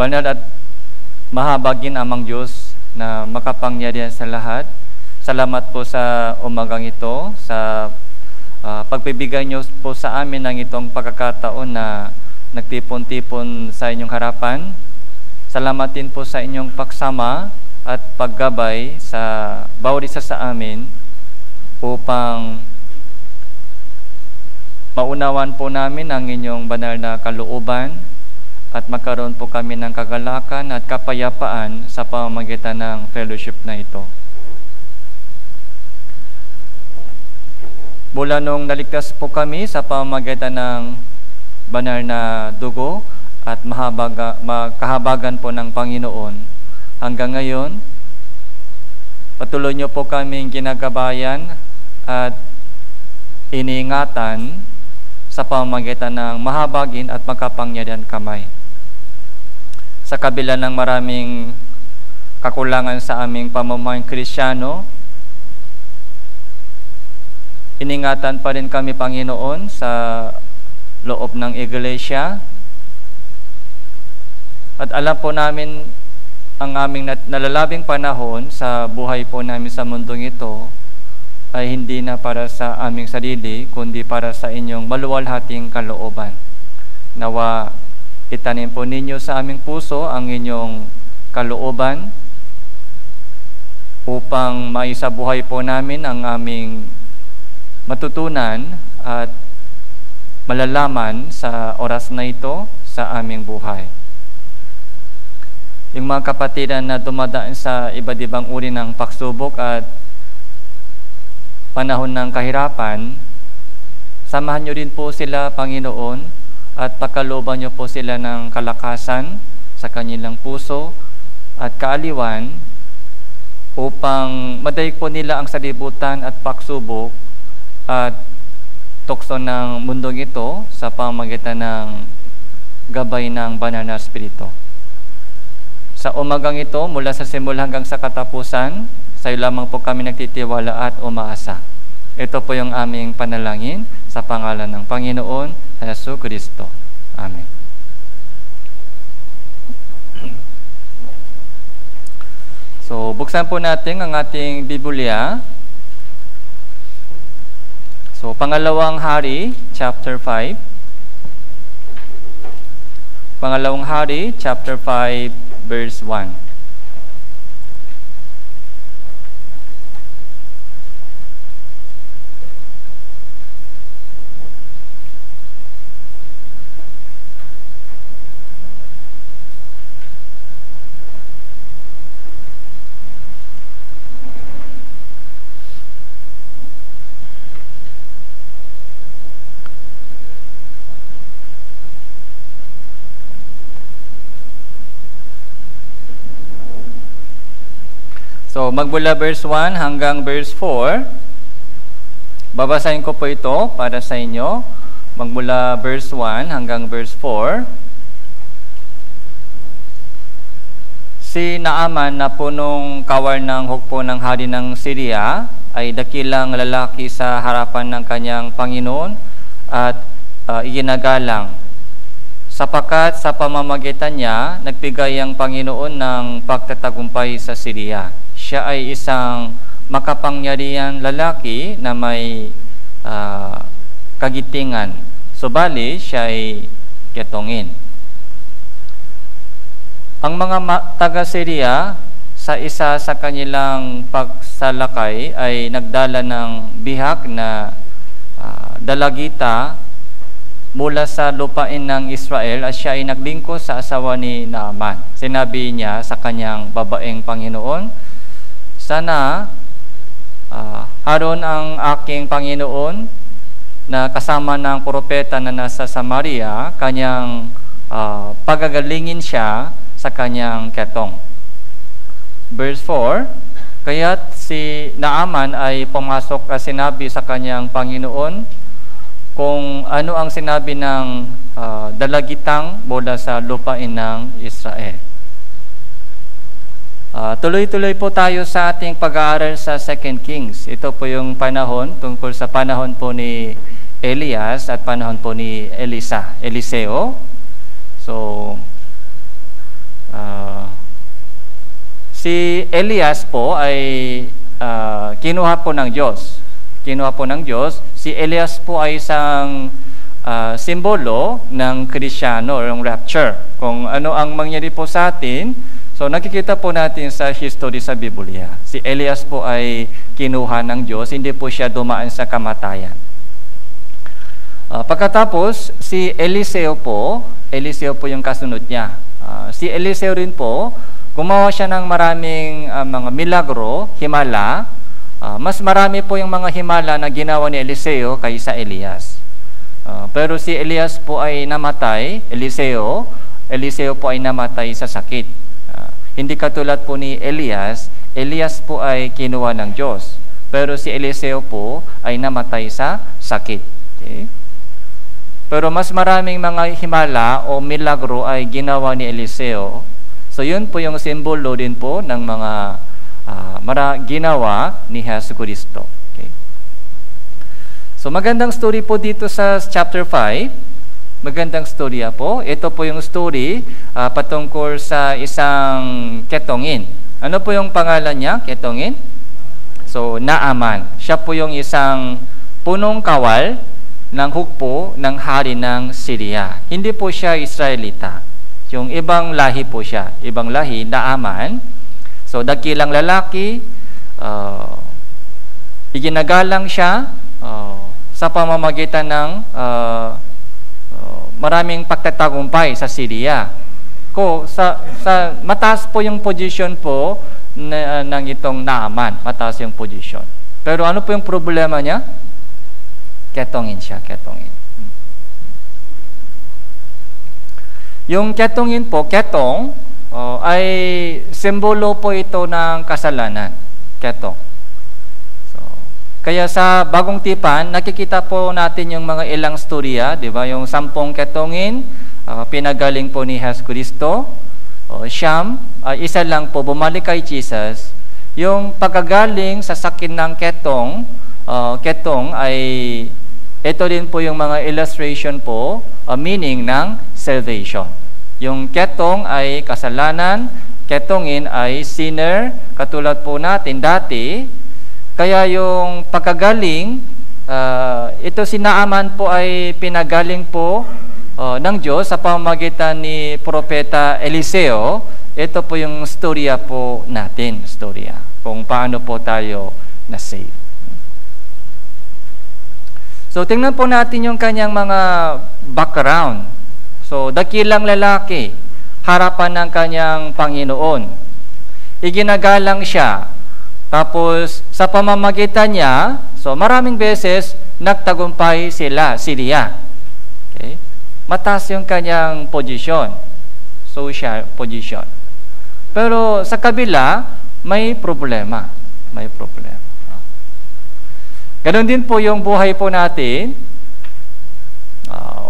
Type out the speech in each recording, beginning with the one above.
Banal at mahabagin amang Diyos na makapangyarihan sa lahat. Salamat po sa umagang ito, sa pagbibigay niyo po sa amin ng itong pagkakataon na nagtipon-tipon sa inyong harapan. Salamat din po sa inyong pagsama at paggabay sa bawat isa sa amin upang maunawan po namin ang inyong banal na kalooban at magkaroon po kami ng kagalakan at kapayapaan sa pamamagitan ng fellowship na ito. Mula nung naligtas po kami sa pamamagitan ng banal na dugo at kahabagan po ng Panginoon, hanggang ngayon, patuloy niyo po kaming ginagabayan at iniingatan sa pamamagitan ng mahabagin at makapangyarihan kamay. Sa kabila ng maraming kakulangan sa aming pamamagitan Kristiyano, iningatan pa rin kami, Panginoon, sa loob ng iglesia. At alam po namin ang aming nalalabing panahon sa buhay po namin sa mundong ito ay hindi na para sa aming sarili, kundi para sa inyong maluwalhating kalooban. Nawa itanim po ninyo sa aming puso ang inyong kalooban upang maisabuhay po namin ang aming matutunan at malalaman sa oras na ito sa aming buhay. Yung mga kapatiran na dumadaan sa iba't ibang uri ng pagsubok at panahon ng kahirapan, samahan nyo rin po sila, Panginoon, at pakalooban nyo po sila ng kalakasan sa kanilang puso at kaaliwan upang madaig po nila ang salibutan at pagsubok at tukso ng mundong ito sa pamamagitan ng gabay ng banal na Espiritu. Sa umagang ito, mula sa simula hanggang sa katapusan, sa iyo lamang po kami nagtitiwala at umaasa. Ito po yung aming panalangin sa pangalan ng Panginoon Jesucristo. Amen. So, buksan po natin ang ating Biblia. So, Pangalawang Hari, chapter 5. Pangalawang Hari, chapter 5, verse 1. So, magmula verse 1 hanggang verse 4, babasahin ko po ito para sa inyo. Magmula verse 1 hanggang verse 4. Si Naaman na punong kawal ng hukbo ng hari ng Syria ay dakilang lalaki sa harapan ng kanyang Panginoon at iginagalang. Sapagkat sa pamamagitan niya, nagbigay ang Panginoon ng pagtatagumpay sa Syria. Siya ay isang makapangyarihan lalaki na may kagitingan. Subali, siya ay ketongin. Ang mga taga-Syria, sa isa sa kanilang pagsalakay, ay nagdala ng bihak na dalagita mula sa lupain ng Israel at siya ay naglingkod sa asawa ni Naaman. Sinabi niya sa kanyang babaeng Panginoon, sana haron ang aking Panginoon na kasama ng propeta na nasa Samaria, kanyang pagagalingin siya sa kanyang ketong. Verse 4, kaya't si Naaman ay pumasok at sinabi sa kanyang Panginoon kung ano ang sinabi ng dalagitang mula sa lupain ng Israel. Tuloy-tuloy po tayo sa ating pag-aaral sa 2 Kings. Ito po yung panahon, tungkol sa panahon po ni Elias at panahon po ni Eliseo. So, Si Elias po ay kinuha po ng Diyos. Kinuha po ng Diyos. Si Elias po ay isang simbolo ng Kristiyano, yung rapture. Kung ano ang mangyari po sa atin, so nakikita po natin sa history sa Biblia. Si Elias po ay kinuha ng Diyos, hindi po siya dumaan sa kamatayan. Pagkatapos, si Eliseo po yung kasunod niya. Si Eliseo rin po, gumawa siya ng maraming mga milagro, himala. Mas marami po yung mga himala na ginawa ni Eliseo kaysa Elias. Pero si Elias po ay namatay, Eliseo po ay namatay sa sakit. Hindi katulad po ni Elias po ay kinuha ng Diyos. Pero si Eliseo po ay namatay sa sakit. Okay? Pero mas maraming mga himala o milagro ay ginawa ni Eliseo. So yun po yung simbolo din po ng mga ginawa ni Jesucristo. Okay? So magandang story po dito sa chapter 5. Magandang storya po. Ito po yung story patungkol sa isang ketongin. Ano po yung pangalan niya, ketongin? So, Naaman. Siya po yung isang punong kawal ng hukbo ng hari ng Syria. Hindi po siya Israelita. Yung ibang lahi po siya. Ibang lahi, Naaman. So, dakilang lalaki, iginagalang siya sa pamamagitan ng maraming pagtatagumpay sa Syria. Sa mataas po yung position po ng itong Naaman. Mataas yung position. Pero ano po yung problema niya? Ketongin siya, ketongin. Yung ketongin po, ketong, ay simbolo po ito ng kasalanan. Ketong. Kaya sa Bagong Tipan, nakikita po natin yung mga ilang storya, di ba? Yung 10 ketongin, pinagaling po ni Jesucristo. Siyam, isa lang po, bumalik kay Jesus. Yung pagkagaling sa sakit ng ketong ay, ito din po yung mga illustration po, meaning ng salvation. Yung ketong ay kasalanan, ketongin ay sinner, katulad po natin dati. Kaya yung pagkagaling, ito si Naaman po ay pinagaling po ng Diyos sa pamamagitan ni Propeta Eliseo. Ito po yung storya po natin, storya, kung paano po tayo na-save. So, tingnan po natin yung kanyang mga background. So, dakilang lalaki, harapan ng kanyang Panginoon. Iginagalang siya. Tapos, sa pamamagitan niya, so maraming beses, nagtagumpay sila, Syria. Okay? Mataas yung kanyang position, social position. Pero sa kabila, may problema. May problema. Ganon din po yung buhay po natin.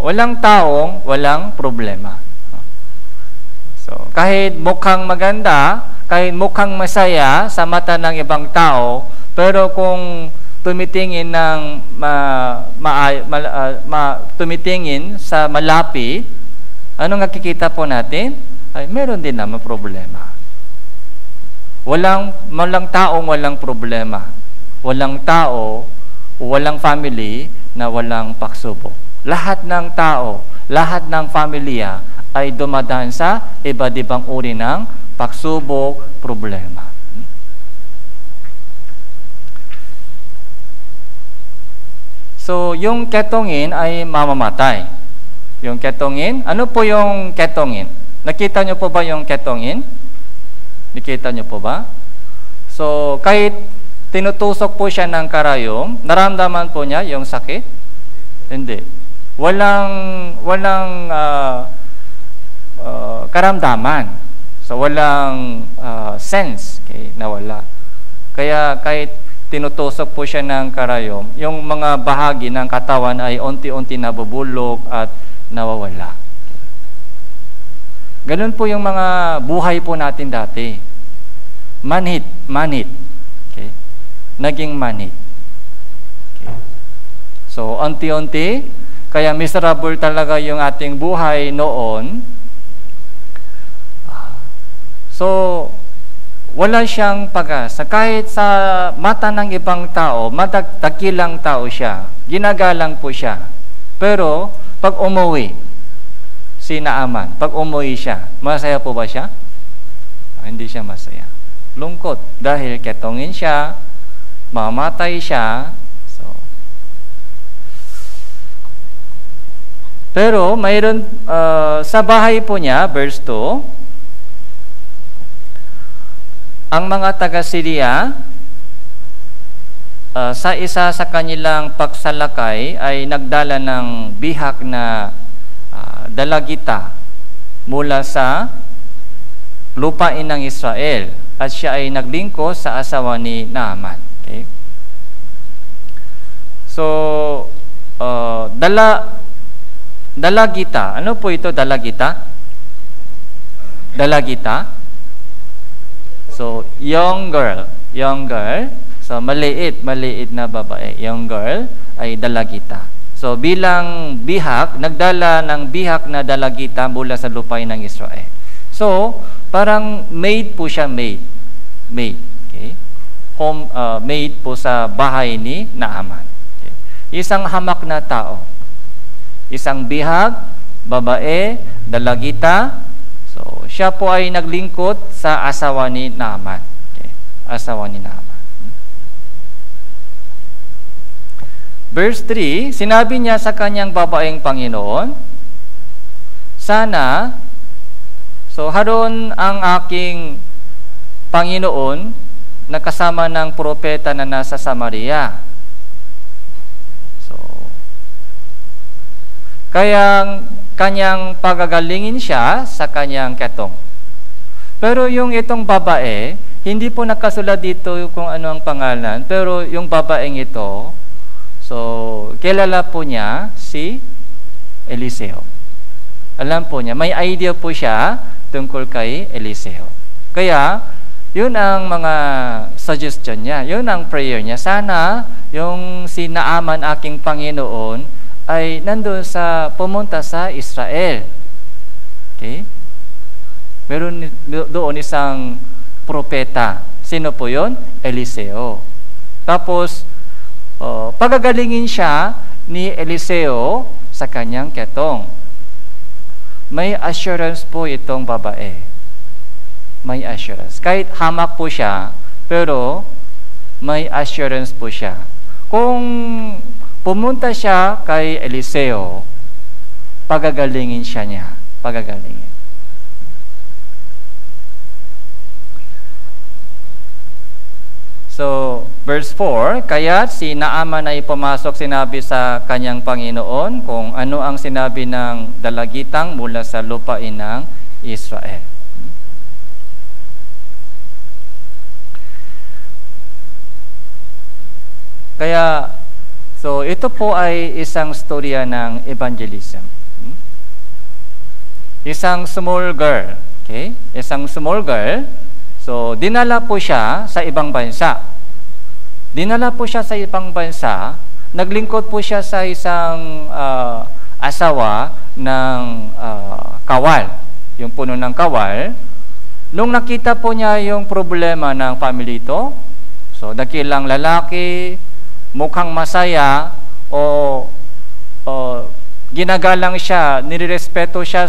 Walang taong, walang problema. So, kahit mukhang maganda, kahit mukhang masaya sa mata ng ibang tao, pero kung tumitingin tumitingin sa malapit, anong nakikita po natin? Ay meron din naman problema. Walang taong walang problema. Walang tao, walang family na walang pagsubok. Lahat ng tao, lahat ng pamilya ay dumadaan sa iba't ibang uri ng pagsubok, problema. So, yung ketongin ay mamamatay. Yung ketongin, ano po yung ketongin? Nakita nyo po ba yung ketongin? Nakita nyo po ba? So, kahit tinutusok po siya ng karayom, naramdaman po niya yung sakit? Hindi. Walang karamdaman. So, walang sense, okay, nawala. Kaya kahit tinutusok po siya ng karayom, yung mga bahagi ng katawan ay unti-unti nabubulok at nawawala. Ganun po yung mga buhay po natin dati. Manhit. Okay? Naging manhit. Okay. So, unti-unti, kaya miserable talaga yung ating buhay noon. So, wala siyang pag-asa. Kahit sa mata ng ibang tao, dakilang tao siya, ginagalang po siya. Pero, pag umuwi, si Naaman, pag umuwi siya, masaya po ba siya? Hindi siya masaya. Lungkot. Dahil ketongin siya, mamatay siya. Pero, mayroon, sa bahay po niya, verse 2, ang mga taga-Syria, sa isa sa kanilang pagsalakay ay nagdala ng bihak na dalagita mula sa lupain ng Israel at siya ay naglingkod sa asawa ni Naaman. Okay? So, dalagita. Ano po ito, dalagita? Dalagita? So, young girl. So, maliit na babae. Young girl ay dalagita. So, bilang bihak, nagdala ng bihak na dalagita mula sa lupain ng Israel. So, parang maid po siya, maid. Okay? Maid po sa bahay ni Naaman. Okay? Isang hamak na tao. Isang bihag, babae, dalagita. So, siya po ay naglingkod sa asawa ni Naaman. Okay? Asawa ni Naaman. Verse 3, sinabi niya sa kanyang babaeng Panginoon, sana, so haron ang aking Panginoon na kasama ng propeta na nasa Samaria. So, kaya kanyang pagagalingin siya sa kanyang ketong. Pero yung itong babae, hindi po nakasulat dito kung ano ang pangalan, pero yung babaeng ito, so, kilala po niya si Eliseo. Alam po niya, may idea po siya tungkol kay Eliseo. Kaya, yun ang mga suggestion niya, yun ang prayer niya. Sana, yung si Naaman aking Panginoon, ay nandun pumunta sa Israel. Okay? Meron doon isang propeta. Sino po yun? Eliseo. Tapos, pagagalingin siya ni Eliseo sa kanyang ketong. May assurance po itong babae. May assurance. Kahit hamak po siya, pero may assurance po siya. Kung pumunta siya kay Eliseo, pagagalingin siya niya. Pagagalingin. So, verse 4, kaya si Naaman ay pumasok, sinabi sa kanyang Panginoon kung ano ang sinabi ng dalagitang mula sa lupain ng Israel. Kaya, so ito po ay isang storya ng evangelism. Isang small girl, okay? Isang small girl, so dinala po siya sa ibang bansa. Dinala po siya sa ibang bansa, naglingkod po siya sa isang asawa ng kawal, yung puno ng kawal. Nung nakita po niya yung problema ng family ito, so dakilang lalaki, mukhang masaya, o ginagalang siya, nirerespeto siya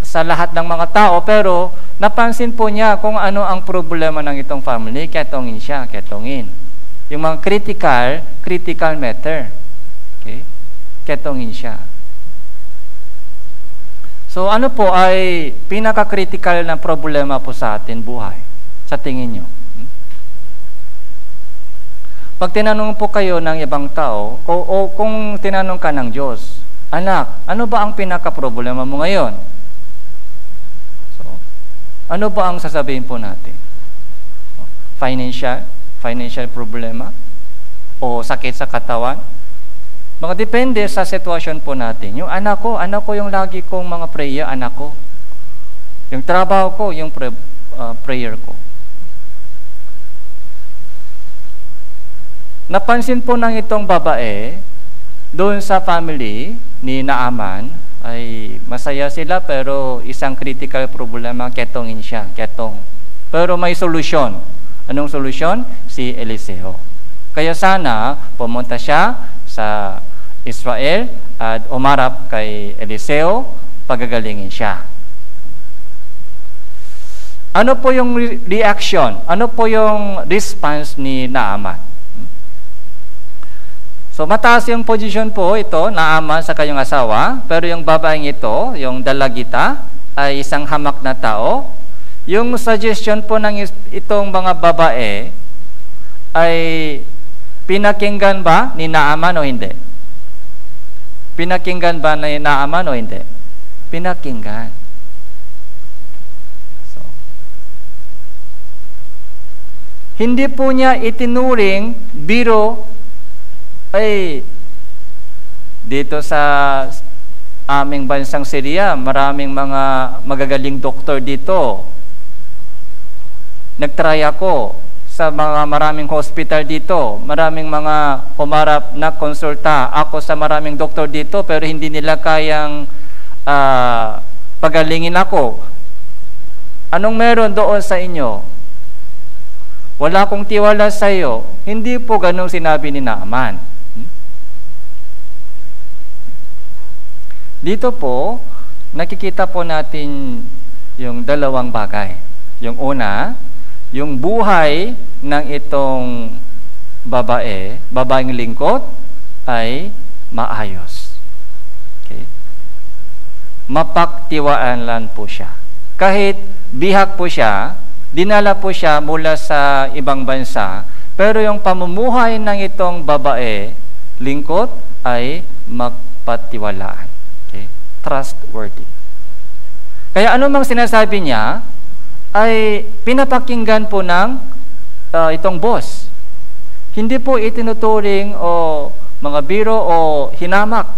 sa lahat ng mga tao, pero napansin po niya kung ano ang problema ng itong family, ketongin siya, ketongin. Yung mga critical matter. Okay? Ketongin siya. So, ano po ay pinaka-critical na problema po sa atin buhay? Sa tingin nyo? Pag tinanong po kayo ng ibang tao, o kung tinanong ka ng Diyos, anak, ano ba ang pinaka-problema mo ngayon? So, ano ba ang sasabihin po natin? Financial problema? O sakit sa katawan? Mga depende sa sitwasyon po natin. Yung anak ko yung lagi kong mga prayer, anak ko. Yung trabaho ko, yung prayer ko. Napansin po ng itong babae, doon sa family ni Naaman, ay masaya sila pero isang critical problema, ketongin siya, ketong. Pero may solusyon. Anong solusyon? Si Eliseo. Kaya sana pumunta siya sa Israel at umarap kay Eliseo, pagagalingin siya. Ano po yung reaction? Ano po yung response ni Naaman? So mataas yung position po ito, Naaman sa kanyang asawa, pero yung babaeng ito, yung dalagita, ay isang hamak na tao. Yung suggestion po ng itong mga babae ay pinakinggan ba ni Naaman o hindi? Pinakinggan ba ni Naaman o hindi? Pinakinggan. So, hindi po niya itinuring biro ay dito sa aming bansang Syria, maraming mga magagaling doktor dito. Nagtry ako sa mga maraming hospital dito, maraming mga humarap na konsulta ako sa maraming doktor dito, pero hindi nila kayang pagalingin ako. Anong meron doon sa inyo? Wala akong tiwala sa iyo. Hindi po ganun sinabi ni Naaman. Dito po, nakikita po natin yung dalawang bagay. Yung una, yung buhay ng itong babaeng lingkod ay maayos. Okay? Mapagtiwaan lang po siya. Kahit bihag po siya, dinala po siya mula sa ibang bansa, pero yung pamumuhay ng itong babae lingkod ay magpatiwalaan. Trustworthy. Kaya anumang sinasabi niya ay pinapakinggan po ng itong boss. Hindi po itinuturing o mga biro o hinamak.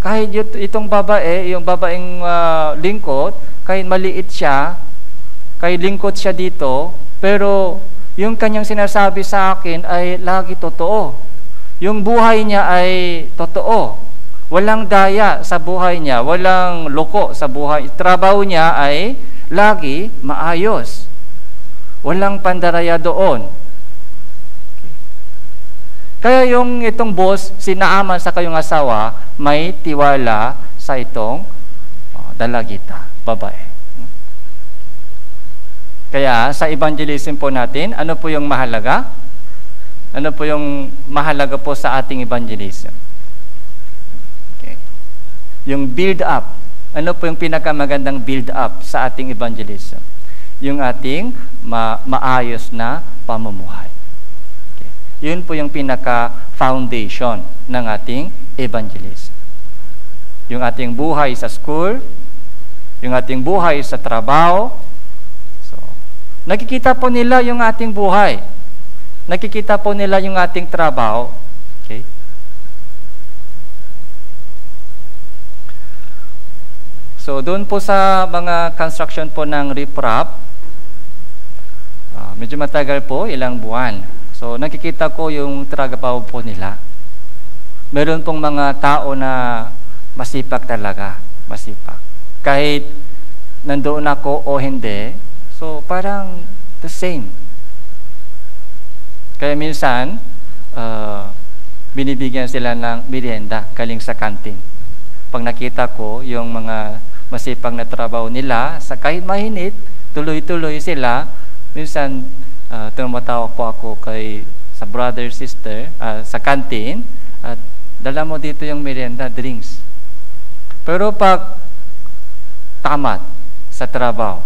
Kahit itong babae, yung babaeng lingkod, kahit maliit siya, kahit lingkod siya dito, pero yung kanyang sinasabi sa akin ay lagi totoo. Yung buhay niya ay totoo. Walang daya sa buhay niya, walang loko sa buhay. Trabaho niya ay lagi maayos. Walang pandaraya doon. Kaya yung itong boss, si Naaman sa kayong asawa, may tiwala sa itong dalagita, babae. Kaya sa evangelism po natin, ano po yung mahalaga? Ano po yung mahalaga po sa ating evangelism? Yung build up. Ano po yung pinakamagandang build up sa ating evangelism? Yung ating maayos na pamumuhay. Okay. Yun po yung pinaka-foundation ng ating evangelism. Yung ating buhay sa school, yung ating buhay sa trabaho. So, nakikita po nila yung ating buhay. Nakikita po nila yung ating trabaho. Okay? So, doon po sa mga construction po ng riprap, medyo matagal po, ilang buwan. So, nakikita ko yung trabaho po nila. Meron pong mga tao na masipag talaga, masipag. Kahit nandoon ako o hindi, so parang the same. Kaya minsan, binibigyan sila ng merienda galing sa kantin. Pag nakita ko yung mga masipag na trabaho nila, sa kahit mahinit, tuloy-tuloy sila. Minsan, tumatawa po ako sa brother, sister, sa kantin, at dala mo dito yung merienda, drinks. Pero pag tamat sa trabaho,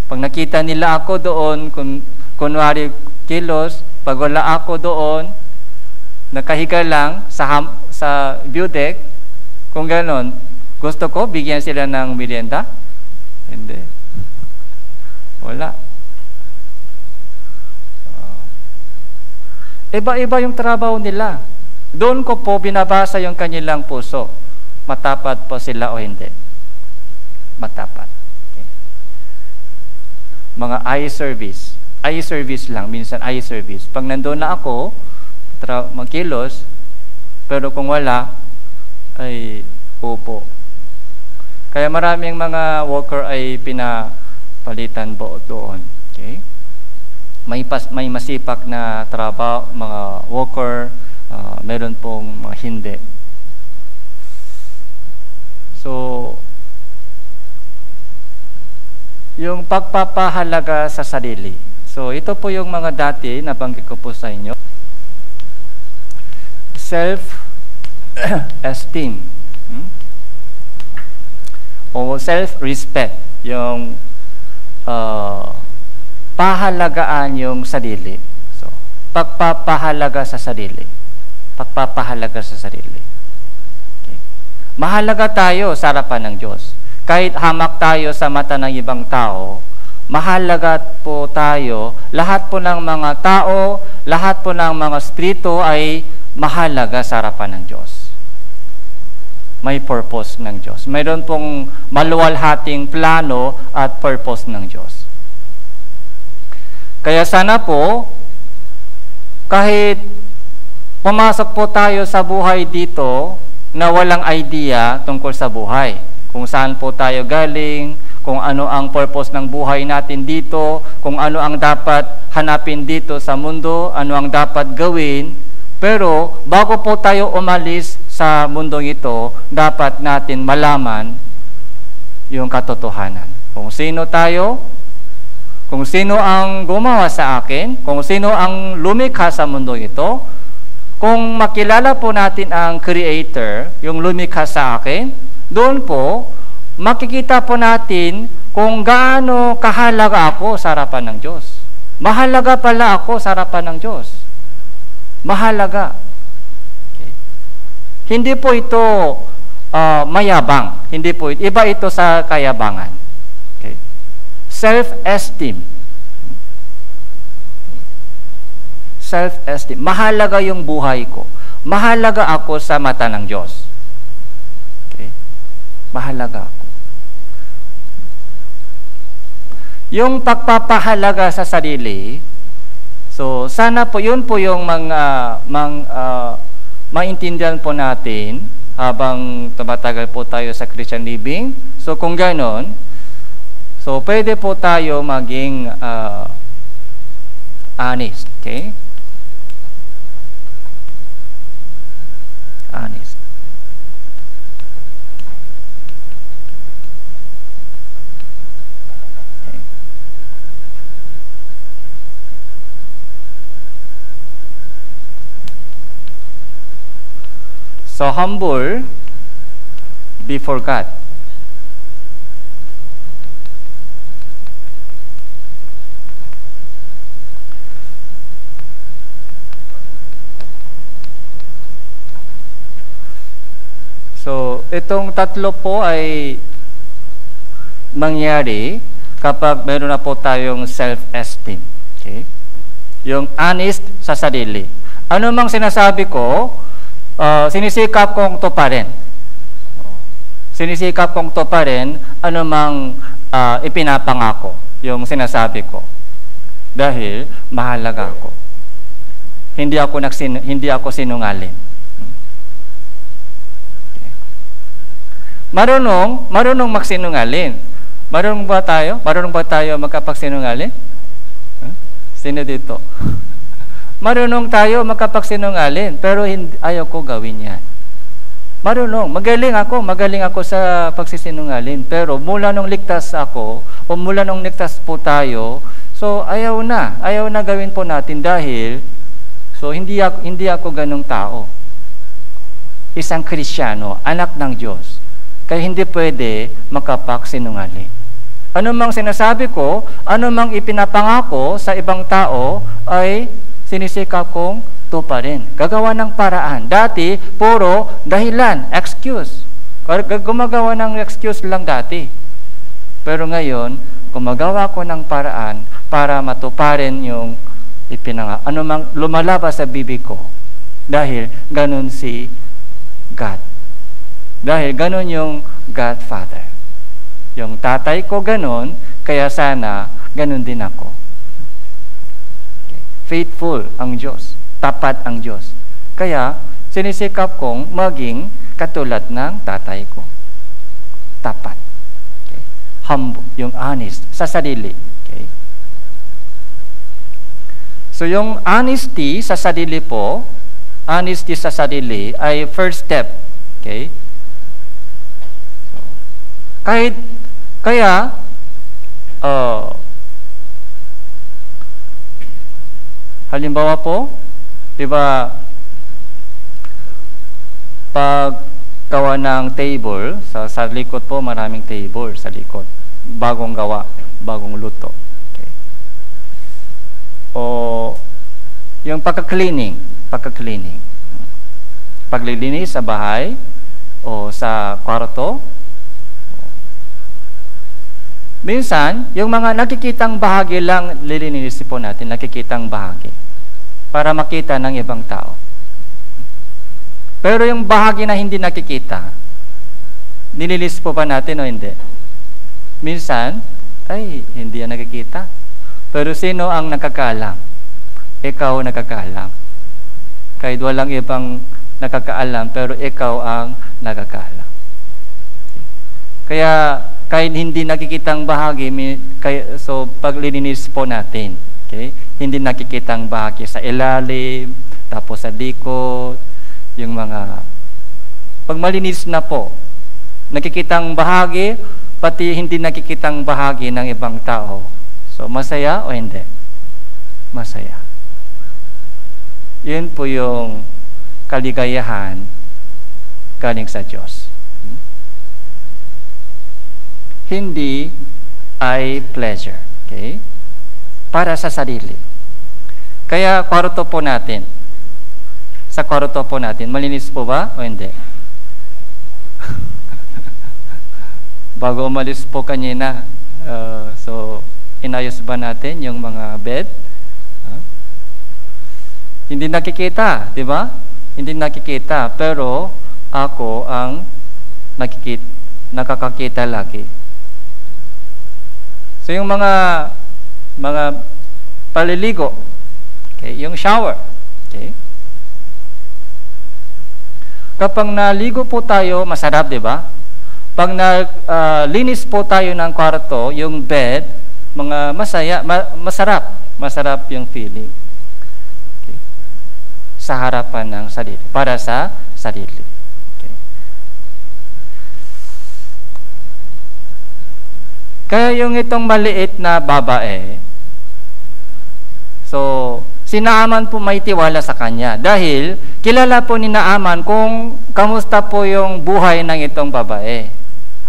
pag nakita nila ako doon, kunwari kilos, pag wala ako doon, nakahiga lang sa view deck, kung ganon, gusto ko, bigyan sila ng merienda? Hindi. Wala. Iba-iba yung trabaho nila. Doon ko po binabasa yung kanilang puso. Matapat po sila o hindi? Matapat. Okay. Mga eye service. Eye service lang. Minsan eye service. Pag nandoon na ako, magkilos, pero kung wala, ay upo. Kaya maraming mga worker ay palitan po doon. Okay? May masipag na trabaho, mga worker, meron pong mga hindi. So, yung pagpapahalaga sa sarili. So, ito po yung mga dati na banggit ko po sa inyo. Self-esteem. O self-respect. Yung pahalagaan yung sarili. So, pagpapahalaga sa sarili. Pagpapahalaga sa sarili. Okay. Mahalaga tayo sa harapan ng Diyos. Kahit hamak tayo sa mata ng ibang tao, mahalaga po tayo, lahat po ng mga tao, lahat po ng mga spirito ay mahalaga sa harapan ng Diyos. May purpose ng Diyos. Mayroon pong maluwalhating plano at purpose ng Diyos. Kaya sana po, kahit pumasok po tayo sa buhay dito na walang idea tungkol sa buhay, kung saan po tayo galing, kung ano ang purpose ng buhay natin dito, kung ano ang dapat hanapin dito sa mundo, ano ang dapat gawin. Pero bago po tayo umalis sa mundong ito, dapat natin malaman yung katotohanan. Kung sino tayo, kung sino ang gumawa sa akin, kung sino ang lumikha sa mundong ito, kung makilala po natin ang Creator, yung lumikha sa akin, doon po, makikita po natin kung gaano kahalaga ako sa harapan ng Diyos. Mahalaga pala ako sa harapan ng Diyos. Mahalaga. Okay. Hindi po ito mayabang. Hindi po ito. Iba ito sa kayabangan. Okay. Self-esteem. Self-esteem. Mahalaga yung buhay ko. Mahalaga ako sa mata ng Diyos. Mahalaga ako. Yung pagpapahalaga sa sarili, so sana po yun po yung maintindihan po natin habang tumatagal po tayo sa Christian living. So kung ganon, so pwede po tayo maging honest. Okay? Honest. So, humble before God. So, itong tatlo po ay mangyari kapag meron na po tayong self-esteem. Okay? Yung honest sa sarili. Ano mang sinasabi ko, sinisikap kong tuparin. Sinisikap kong tuparin ano mang ipinapangako yung sinasabi ko. Dahil mahalaga ako. Hindi ako sinungaling. Okay. Marunong magsinungaling. Marunong ba tayo? Marunong ba tayo magkapagsinungaling? Sino dito? Marunong tayo magkapagsinungaling, pero ayaw ko gawin yan. Marunong. Magaling ako sa pagsisinungaling, pero mula nung ligtas ako, o mula nung ligtas po tayo, so ayaw na gawin po natin dahil, so hindi ako ganong tao. Isang Kristiyano, anak ng Diyos, kaya hindi pwede magkapagsinungaling. Ano mang sinasabi ko, ano mang ipinapangako sa ibang tao, ay sinisikap kong tuparin. Gagawa ng paraan. Dati, puro dahilan, excuse. Gumagawa ng excuse lang dati. Pero ngayon, gumagawa ko ng paraan para matuparin yung ipinangako. Ano mang lumalabas sa bibig ko. Dahil ganun si God. Dahil ganun yung Godfather. Yung tatay ko ganun, kaya sana ganun din ako. Faithful ang Diyos. Tapat ang Diyos. Kaya, sinisikap kong maging katulad ng tatay ko. Tapat. Okay. Humble. yung honest sa sarili. Okay? So yung honesty sa sarili po, honesty sa sarili ay first step. Okay? So, kaya halimbawa po, 'di ba, pag gawa ng table, sa likod po maraming table sa likod. Bagong gawa, bagong luto. Okay. O yung pagka-cleaning. Paglilinis sa bahay o sa kwarto. Minsan, yung mga nakikitang bahagi lang lilinis po natin, nakikitang bahagi para makita ng ibang tao. Pero yung bahagi na hindi nakikita, nililis po ba natin o hindi? Minsan, ay, hindi yan nakikita. Pero sino ang nakakaalam? Ikaw nakakaalam. Kahit walang ibang nakakaalam, pero ikaw ang nakakaalam. Kaya, kahit hindi nakikitang bahagi, so paglilinis po natin, okay? Hindi nakikitang bahagi sa ilalim, tapos sa likod, yung mga pag malinis na po, nakikitang bahagi, pati hindi nakikitang bahagi ng ibang tao. So, masaya o hindi? Masaya. Yun po yung kaligayahan galing sa Diyos. Hindi ay pleasure. Okay? Para sa sarili. Kaya, kwarto po natin. Sa kwarto po natin, malinis po ba o hindi? Bago umalis po kanina, so inayos ba natin yung mga bed? Hindi nakikita, di ba? Hindi nakikita, pero ako ang nakakakita lagi. So yung mga paliligo, okay, yung shower, okay? Kapag naligo po tayo, masarap, di ba? Pag linis po tayo ng kwarto, yung bed, mga masarap yung feeling. Okay. Sa harapan ng sarili, para sa sarili. Okay. Kaya yung itong maliit na babae, so si Naaman po may tiwala sa kanya dahil kilala po ni Naaman kung kamusta po yung buhay ng itong babae.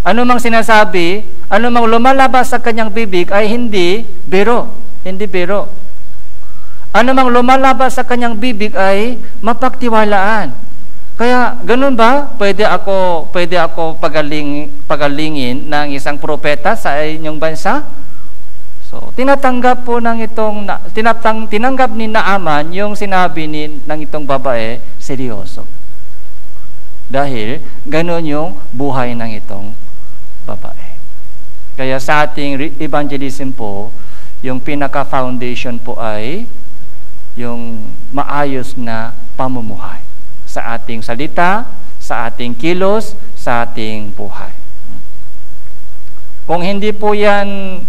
Ano mang sinasabi, ano mang lumalabas sa kanyang bibig ay hindi biro. Ano mang lumalabas sa kanyang bibig ay mapagtiwalaan. Kaya ganun ba? Pwede ako pagalingin ng isang propeta sa inyong bansa? So, tinanggap ni Naaman yung sinabi ng itong babae, seryoso. Dahil ganun yung buhay ng itong babae. Kaya sa ating evangelism po, yung pinaka-foundation po ay yung maayos na pamumuhay sa ating salita, sa ating kilos, sa ating buhay. Kung hindi po yan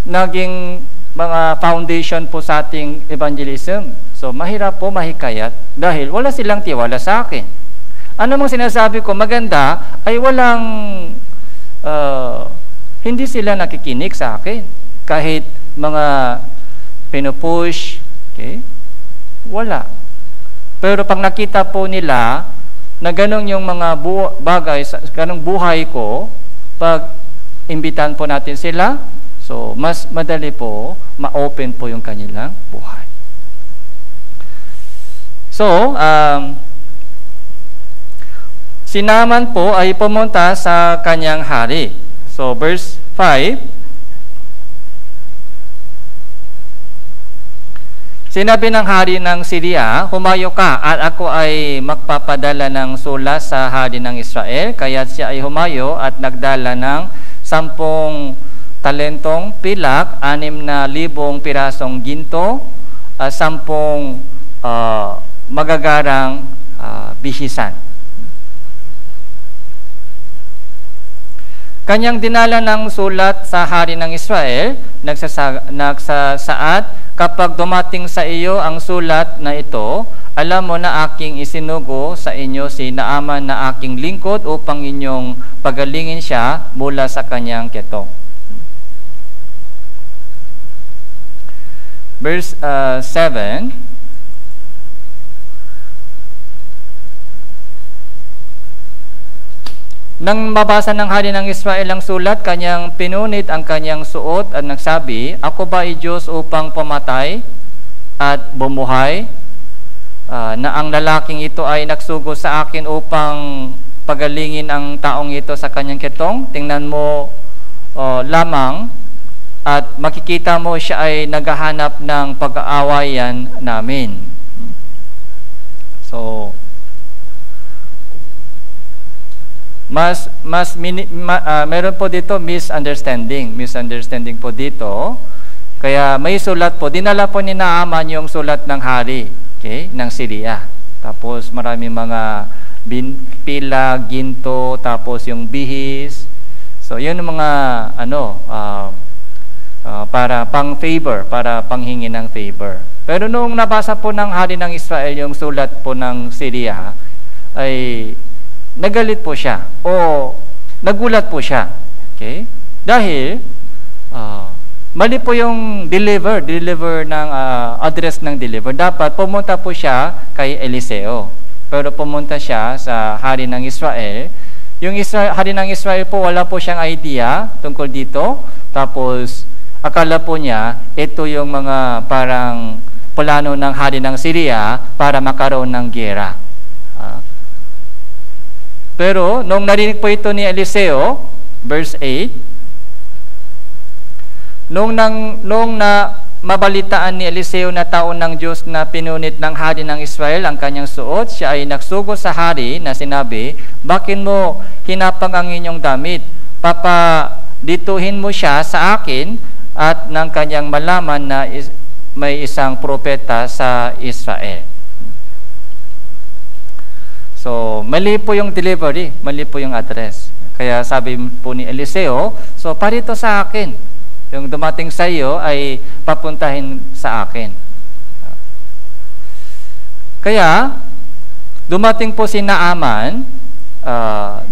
naging mga foundation po sa ating evangelism, so mahirap po mahikayat dahil wala silang tiwala sa akin. Ano mang sinasabi ko maganda ay hindi sila nakikinig sa akin. Kahit mga pinupush, okay, wala. Pero pag nakita po nila na ganun yung mga bagay, ganung buhay ko, pag imbitan po natin sila, so mas madali po, ma-open po yung kanilang buhay. So, si Naaman po ay pumunta sa kanyang hari. So, verse 5, sinabi ng hari ng Syria, humayo ka at ako ay magpapadala ng sula sa hari ng Israel. Kaya siya ay humayo at nagdala ng 10 talentong pilak, 6,000 pirasong ginto, 10 magagarang bihisan. Kanyang dinala ng sulat sa hari ng Israel, nagsasaad, kapag dumating sa iyo ang sulat na ito, alam mo na aking isinugo sa inyo si Naaman na aking lingkod upang inyong pagalingin siya mula sa kanyang ketong. Verse 7, nang mabasa ng hari ng Israel ang sulat, kanyang pinunit ang kanyang suot at nagsabi, ako ba ay Diyos upang pumatay at bumuhay? Na ang lalaking ito ay nagsugo sa akin upang pagalingin ang taong ito sa kanyang ketong? Tingnan mo lamang at makikita mo siya ay naghahanap ng pag-aawayan namin. So, meron po dito misunderstanding po dito. Kaya may sulat po, dinala po ni Naaman yung sulat ng hari, okay, ng Syria. Tapos marami mga pila, ginto, tapos yung bihis. So yun yung mga para pang favor, para panghingi ng favor. Pero nung nabasa po ng hari ng Israel yung sulat po ng Syria, ay nagalit po siya o nagulat po siya. Okay? Dahil mali po yung deliver ng address ng deliver. Dapat pumunta po siya kay Eliseo. Pero pumunta siya sa hari ng Israel. Yung hari ng Israel po, wala po siyang idea tungkol dito. Tapos akala po niya ito yung mga parang plano ng hari ng Syria para makaroon ng giyera. Pero nung narinig po ito ni Eliseo, verse 8, nung mabalitaan ni Eliseo na taon ng Diyos na pinunit ng hari ng Israel ang kanyang suot, siya ay nagsugo sa hari na sinabi, bakit mo hinapang ang inyong damit? Papadituhin mo siya sa akin at ng kanyang malaman na may isang propeta sa Israel. So, mali po yung delivery, mali po yung address. Kaya sabi po ni Eliseo, so parito sa akin. Yung dumating sa iyo ay papuntahin sa akin. Kaya, dumating po si Naaman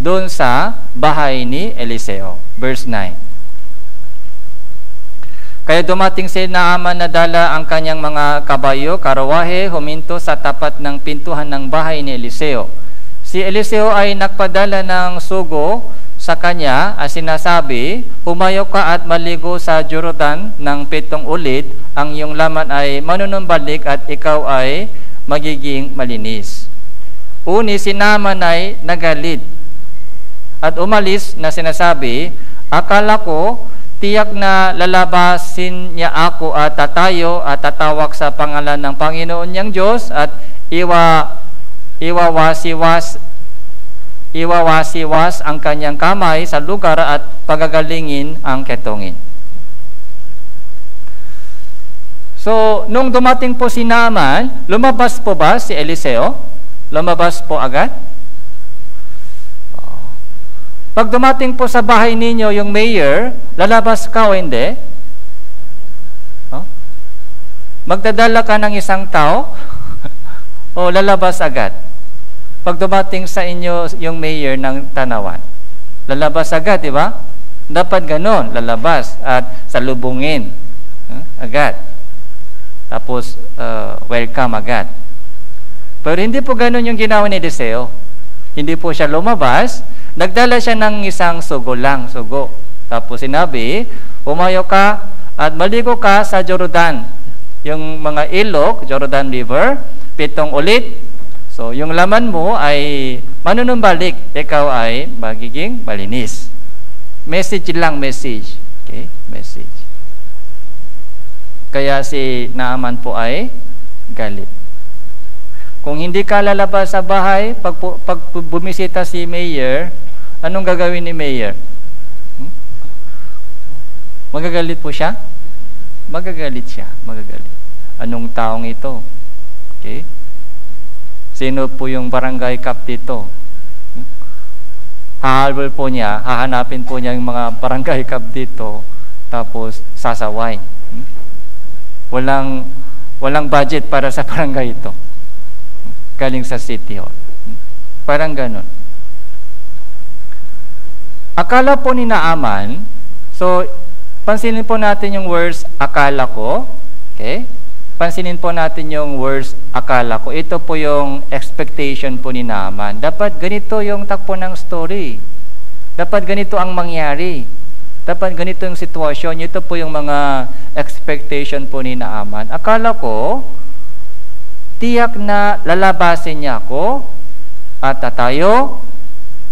doon sa bahay ni Eliseo. Verse 9. Kaya dumating si Naaman na dala ang kanyang mga kabayo, karawahe, huminto sa tapat ng pintuhan ng bahay ni Eliseo. Si Eliseo ay nagpadala ng sugo sa kanya at sinasabi, humayo ka at maligo sa Jordan ng 7 ulit, ang iyong laman ay manunumbalik at ikaw ay magiging malinis. Uni, si Naaman ay nagalit at umalis na sinasabi, akala ko, tiyak na lalabasin niya ako at tatayo at tatawag sa pangalan ng Panginoon niyang Diyos at iwawasiwas ang kanyang kamay sa lugar at pagagalingin ang ketongin. So, nung dumating po si Naaman, lumabas po ba si Eliseo? Lumabas po agad? Pag dumating po sa bahay ninyo yung mayor, lalabas ka o hindi? Magdadala ka ng isang tao o lalabas agad? Pag dumating sa inyo yung mayor ng Tanawan, lalabas agad, di ba? Dapat ganon, lalabas at salubungin agad. Tapos welcome agad. Pero hindi po ganon yung ginawa ni Eliseo. Hindi po siya lumabas, nagdala siya ng isang sugo lang, sugo. Tapos sinabi, humayo ka at maligo ka sa Jordan. Yung mga ilog, Jordan River, 7 ulit. So, yung laman mo ay manunumbalik, ikaw ay magiging malinis. Message lang, message. Okay? Message. Kaya si Naaman po ay galit. Kung hindi ka lalabas sa bahay, pag bumisita si mayor, anong gagawin ni mayor? Magagalit po siya? Magagalit siya. Magagalit. Anong taong ito? Okay? Sino po yung barangay cap dito? hahabol po niya, hahanapin po niya yung mga barangay cup dito, tapos sasaway. Walang budget para sa barangay ito. Galing sa City Hall. Parang ganun. Akala po ni Naaman, so pansinin po natin yung words akala ko. Okay? Pansinin po natin yung words akala ko. Ito po yung expectation po ni Naaman. Dapat ganito yung takbo ng story. Dapat ganito ang mangyari. Dapat ganito yung sitwasyon. Ito po yung mga expectation po ni Naaman. Akala ko, tiyak na lalabasin niya ako at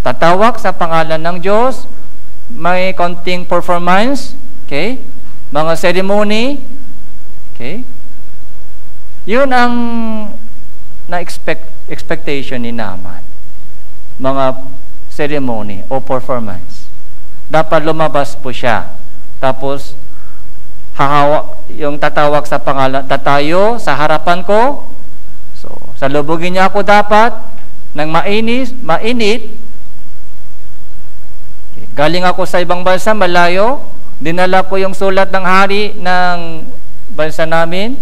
tatawag sa pangalan ng Diyos, may konting performance, okay? Mga ceremony, okay? Yun ang expectation ni Naaman. Mga ceremony o performance. Dapat lumabas po siya. Tapos, yung tatawag sa pangalan, tatayo sa harapan ko. So, salubugin niya ako dapat ng mainit. Okay. Galing ako sa ibang bansa, malayo. Dinala ko yung sulat ng hari ng bansa namin.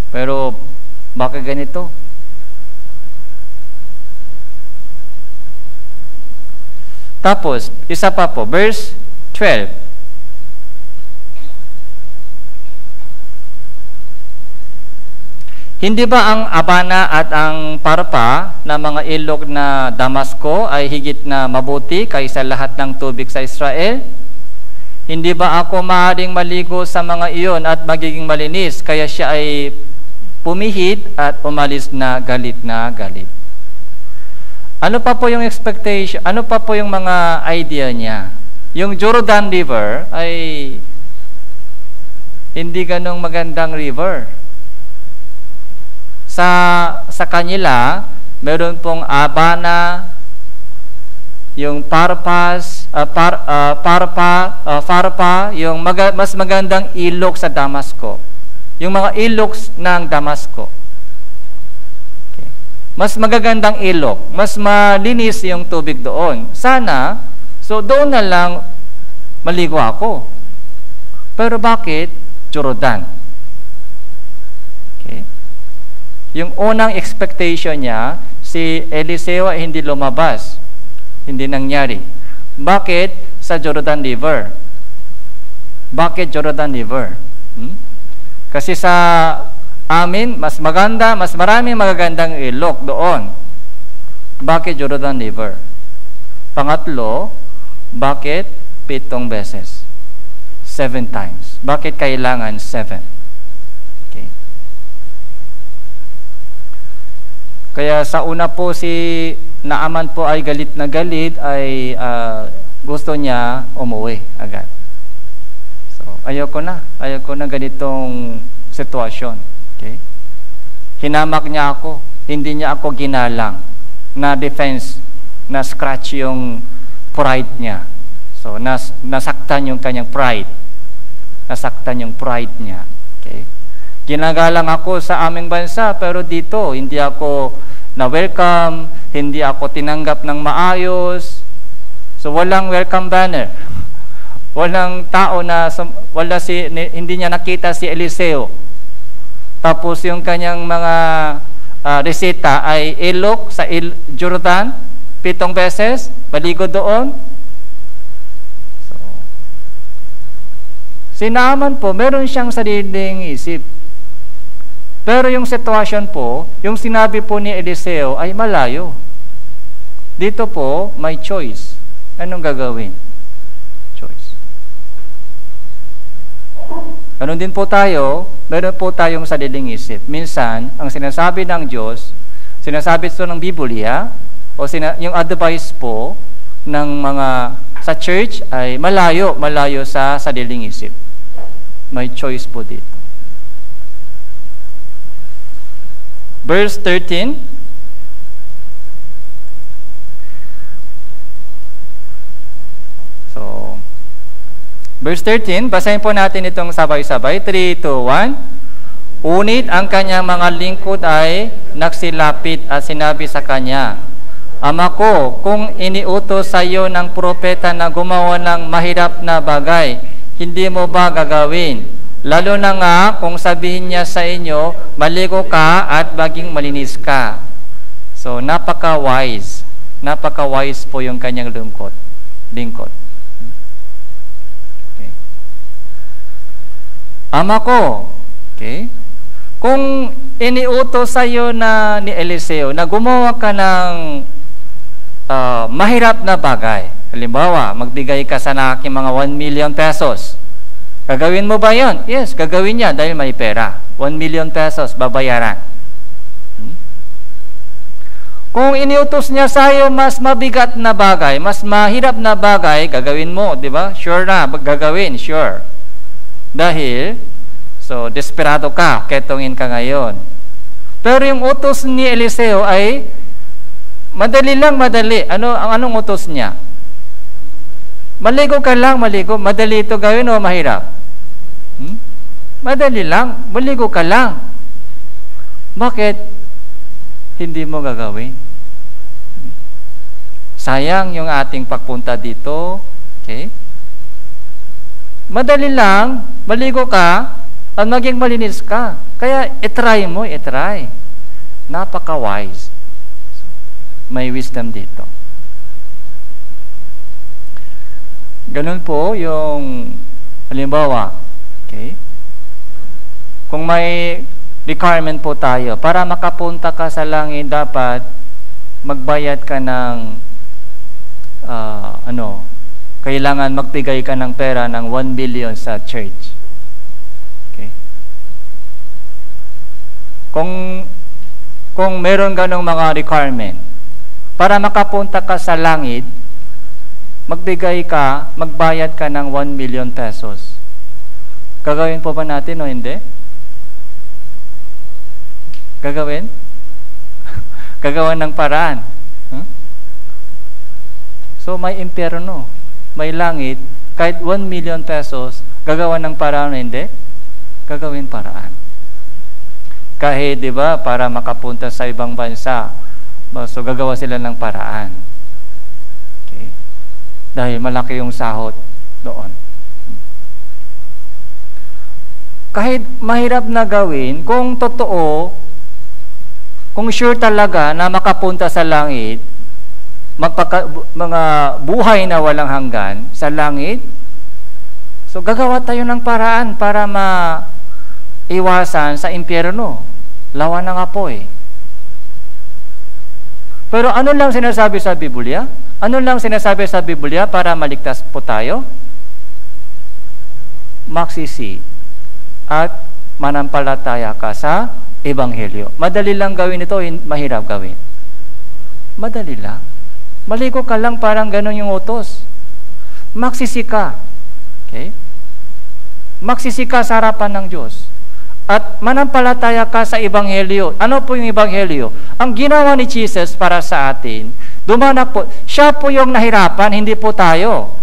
Pero, bakit ganito? Tapos, isa pa po, verse 12. Hindi ba ang Abana at ang Parpa na mga ilog na Damasco ay higit na mabuti kaysa lahat ng tubig sa Israel? Hindi ba ako maaaring maligo sa mga iyon at magiging malinis, kaya siya ay pumihit at umalis na galit na galit? Ano pa po yung expectation? Ano pa po yung mga idea niya? Yung Jordan River ay hindi ganong magandang river. Sa kanila, meron pong Abana, yung Parpa, yung mas magandang ilog sa Damasco. Yung mga ilog ng Damasco. Okay. Mas magagandang ilog, mas malinis yung tubig doon. Sana, so doon na lang maligo ako. Pero bakit Jordan? Okay. Yung unang expectation niya, si Eliseo ay hindi lumabas. Hindi nangyari. Bakit sa Jordan River? Bakit Jordan River? Kasi sa amin, mas maraming magagandang ilog doon. Bakit Jordan River? Pangatlo, bakit 7 beses? 7 times. Bakit kailangan 7? Okay. Kaya sa una po si Naaman po ay galit na galit, ay gusto niya umuwi agad. So, ayoko na ganitong sitwasyon. Okay? Hinamak niya ako, hindi niya ako ginalang, na defense, na scratch yung pride niya. So, nasaktan yung kanyang pride. Nasaktan yung pride niya. Okay? Ginagalang ako sa aming bansa, pero dito, hindi ako na-welcome, hindi ako tinanggap ng maayos. So, walang welcome banner. Walang tao na, hindi niya nakita si Eliseo. Tapos yung kanyang mga reseta ay ilog sa Jordan, 7 beses, maligo doon. So, si Naaman po, meron siyang sariling isip. Pero yung sitwasyon po, yung sinabi po ni Eliseo ay malayo. Dito po, may choice. Anong gagawin? Choice. Ganon din po tayo, meron po tayong sariling isip. Minsan, ang sinasabi ng Diyos, sinasabi ito ng Biblia, o yung advice po ng mga sa church ay malayo sa sariling isip. May choice po dito. Verse 13. So, verse 13, basahin po natin itong sabay-sabay. 3, 2, 1. Unit ang kanyang mga lingkod ay nagsilapit at sinabi sa kanya, Ama ko, kung iniutos sa iyo ng propeta na gumawa ng mahirap na bagay, hindi mo ba gagawin? Lalo na nga kung sabihin niya sa inyo, maligo ka at maging malinis ka. So, napaka-wise. Napaka-wise po yung kanyang lingkod. Okay. Ama ko, okay? Kung iniutos sa iyo na ni Eliseo na gumawa ka ng mahirap na bagay, halimbawa, magbigay ka sa aking mga 1 million pesos, gagawin mo ba yon? Yes, gagawin niya dahil may pera. 1 million pesos, babayaran. Kung iniutos niya sa iyo mas mabigat na bagay, mas mahirap na bagay, gagawin mo, di ba? Sure na, gagawin, sure. Dahil, so, desperado ka, ketongin ka ngayon. Pero yung utos ni Eliseo ay madali lang, madali. Anong utos niya? Maligo ka lang, maligo. Madali ito gawin o mahirap? Madali lang, maligo ka lang. Bakit hindi mo gagawin? Sayang yung ating pagpunta dito. Okay? Madali lang, maligo ka, at maging malinis ka. Kaya, itry mo, itry. Napaka-wise. May wisdom dito. Ganun po yung halimbawa, okay? Kung may requirement po tayo, para makapunta ka sa langit, dapat magbayad ka ng kailangan magbigay ka ng pera ng 1 billion sa church. Okay? Kung meron ganong mga requirement, para makapunta ka sa langit, magbayad ka ng 1 million pesos. Gagawin po ba natin o hindi? Gagawin? Gagawan ng paraan. Huh? So, may impyerno, may langit, kahit 1 million pesos, gagawan ng paraan o hindi? Gagawin paraan. Kahit, di ba, para makapunta sa ibang bansa, so gagawa sila ng paraan. Okay? Dahil malaki yung sahod doon. Kahit mahirap na gawin, kung totoo, kung sure talaga na makapunta sa langit, mga buhay na walang hanggan sa langit, so gagawa tayo ng paraan para maiwasan sa impyerno. Lawa ng apoy. Pero ano lang sinasabi sa Biblia? Ano lang sinasabi sa Biblia para maligtas po tayo? Magsisi at manampalataya ka sa Ebanghelyo. Madali lang gawin ito, mahirap gawin. Madali lang. Maligo ka lang, parang ganun yung utos. Magsisi ka. Okay? Magsisi ka sa harapan ng Diyos. At manampalataya ka sa Ebanghelyo. Ano po yung Ebanghelyo? Ang ginawa ni Jesus para sa atin, dumanak po. Siya po yung nahirapan, hindi po tayo.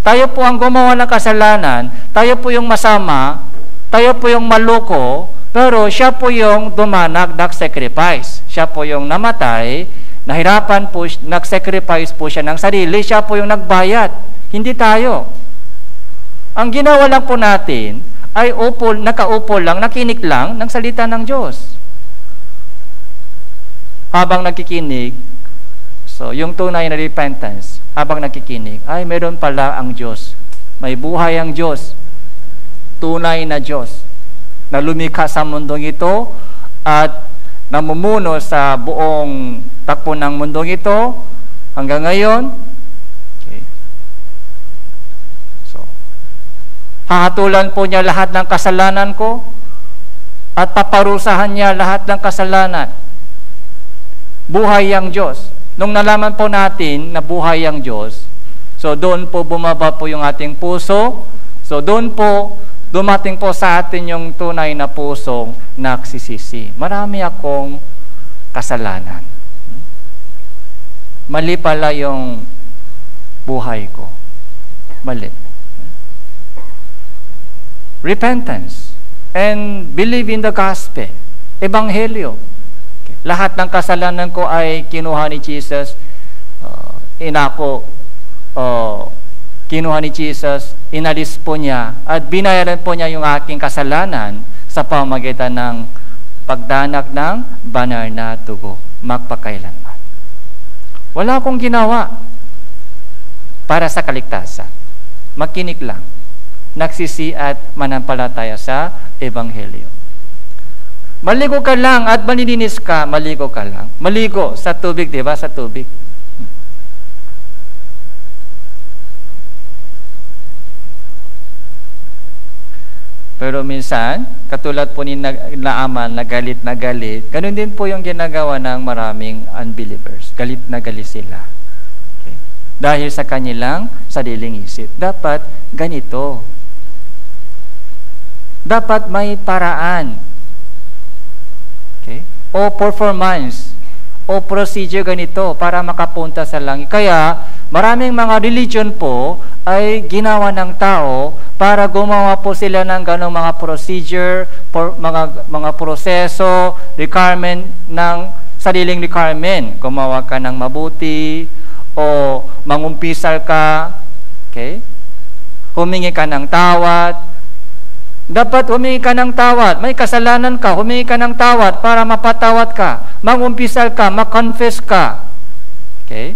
Tayo po ang gumawa ng kasalanan, tayo po yung masama, tayo po yung maloko, pero siya po yung dumanak, nag-sacrifice. Siya po yung namatay, nahirapan po, nag-sacrifice po siya ng sarili, siya po yung nagbayad, hindi tayo. Ang ginawa lang po natin, ay nakaupo lang, nakinig lang ng salita ng Diyos. Habang nakikinig, so yung tunay na repentance, habang nakikinig, ay meron pala ang Diyos. May buhay ang Diyos. Tunay na Diyos na lumikha sa mundong ito at namumuno sa buong takbo ng mundong ito hanggang ngayon. Hahatulan po niya lahat ng kasalanan ko at paparusahan niya lahat ng kasalanan. Buhay ang Diyos. Nung nalaman po natin na buhay ang Diyos, so doon po bumaba po yung ating puso. So doon po, dumating po sa atin yung tunay na pusong nagsisisi. Marami akong kasalanan. Mali pala yung buhay ko. Mali. Repentance and believe in the gospel. Ebanghelyo. Okay. Lahat ng kasalanan ko ay kinuha ni Jesus inako, kinuha ni Jesus, inalis po niya, at binayaran po niya yung aking kasalanan sa pamamagitan ng pagdanak ng banal na dugo, magpakailanman. Wala akong ginawa para sa kaligtasan. Makinig lang. Nagsisi at manampalataya sa Ebanghelyo. Maligo ka lang at malilinis ka, maligo ka lang. Maligo sa tubig, di ba? Sa tubig. Pero minsan, katulad po ni Naaman na galit, ganun din po yung ginagawa ng maraming unbelievers. Galit na galit sila. Okay. Dahil sa kanilang sariling isip. Dapat ganito. Dapat may paraan. Okay? O performance. O procedure ganito para makapunta sa langit. Kaya, maraming mga religion po ay ginawa ng tao para gumawa po sila ng ganong mga procedure, mga proseso, requirement ng sariling requirement. Gumawa ka ng mabuti o mangumpisal ka, okay? Humingi ka ng tawad. Dapat humingi ka ng tawad. May kasalanan ka, humingi ka ng tawad para mapatawad ka. Mangumpisal ka, makonfess ka. Okay?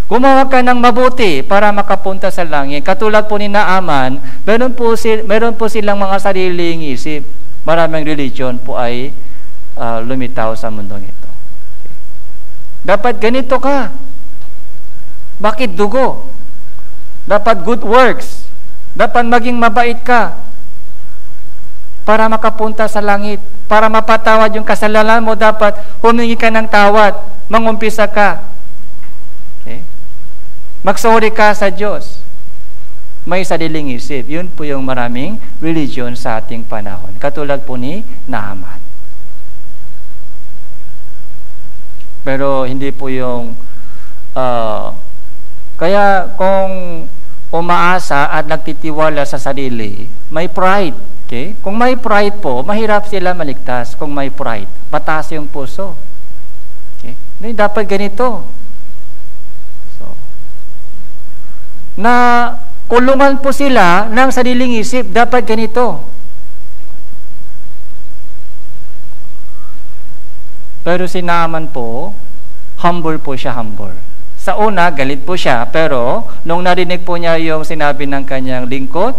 Gumawa ka ng mabuti para makapunta sa langit. Katulad po ni Naaman, meron po silang mga sariling isip. Maraming religion po ay lumitaw sa mundong ito. Okay. Dapat ganito ka. Bakit dugo? Dapat good works. Dapat maging mabait ka para makapunta sa langit. Para mapatawad yung kasalanan mo, dapat humingi ka ng tawad. Mangumpisa ka. Okay? Magsorry ka sa Diyos. May sariling isip. Yun po yung maraming religion sa ating panahon. Katulad po ni Naaman. Pero hindi po yung kaya kung umaasa at nagtitiwala sa sarili, may pride. Okay? Kung may pride po, mahirap sila maligtas. Kung may pride, mataas yung puso. Okay? Dapat ganito. Na kulungan po sila ng sariling isip, dapat ganito. Pero si Naaman po, humble po siya, humble. Sa una, galit po siya, pero nung narinig po niya yung sinabi ng kanyang lingkod,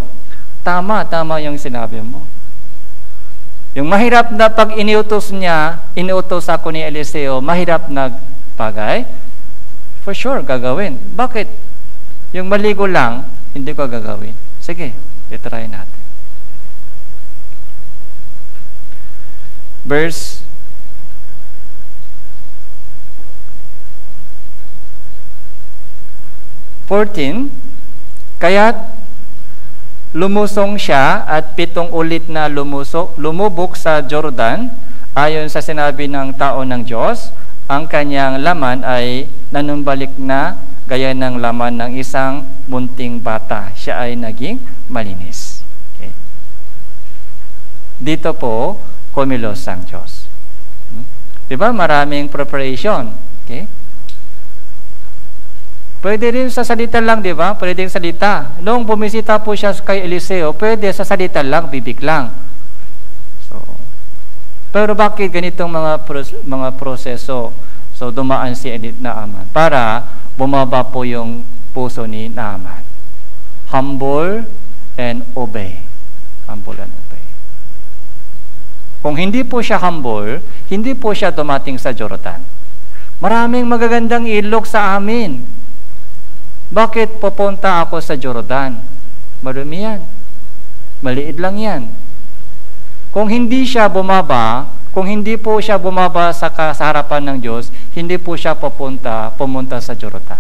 tama yung sinabi mo. Yung mahirap na pag iniutos ako ni Eliseo, mahirap na bagay, for sure, gagawin. Bakit? Yung maligo lang, hindi ko gagawin. Sige, itry natin. Verse 14, kaya't lumusong siya at 7 ulit na lumubog sa Jordan, ayon sa sinabi ng tao ng Diyos, ang kanyang laman ay nanumbalik na gaya ng laman ng isang munting bata. Siya ay naging malinis. Okay. Dito po, kumilos ang Diyos. Diba? Maraming preparation. Okay? Pwede rin sa salita lang, diba? Pwede rin salita. Noong bumisita po siya kay Eliseo, pwede sa salita lang, bibig lang. Pero bakit ganitong mga proseso? So, dumaan si Naaman para bumaba po yung puso ni Naaman. Humble and obey. Humble and obey. Kung hindi po siya humble, hindi po siya dumating sa Jordan. Maraming magagandang ilog sa amin. Bakit pupunta ako sa Jordan? Marumi yan. Maliit lang yan. Kung hindi po siya bumaba sa harapan ng Diyos, hindi po siya pumunta sa Jordan.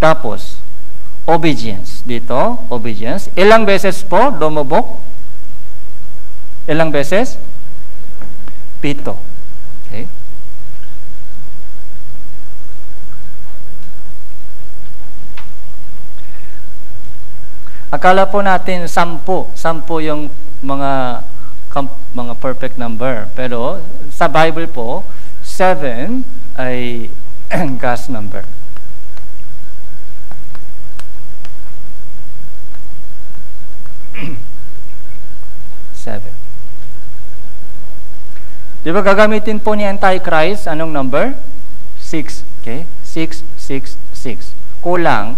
Tapos, obedience. Dito, obedience. Ilang beses po lumubog? Ilang beses? 7. Okay? Akala po natin 10 yung mga perfect number. Pero sa Bible po, 7 ay gas number. Seven. Di ba gagamitin po ni Antichrist, anong number? 6. Okay? 6, 6, 6. Kulang,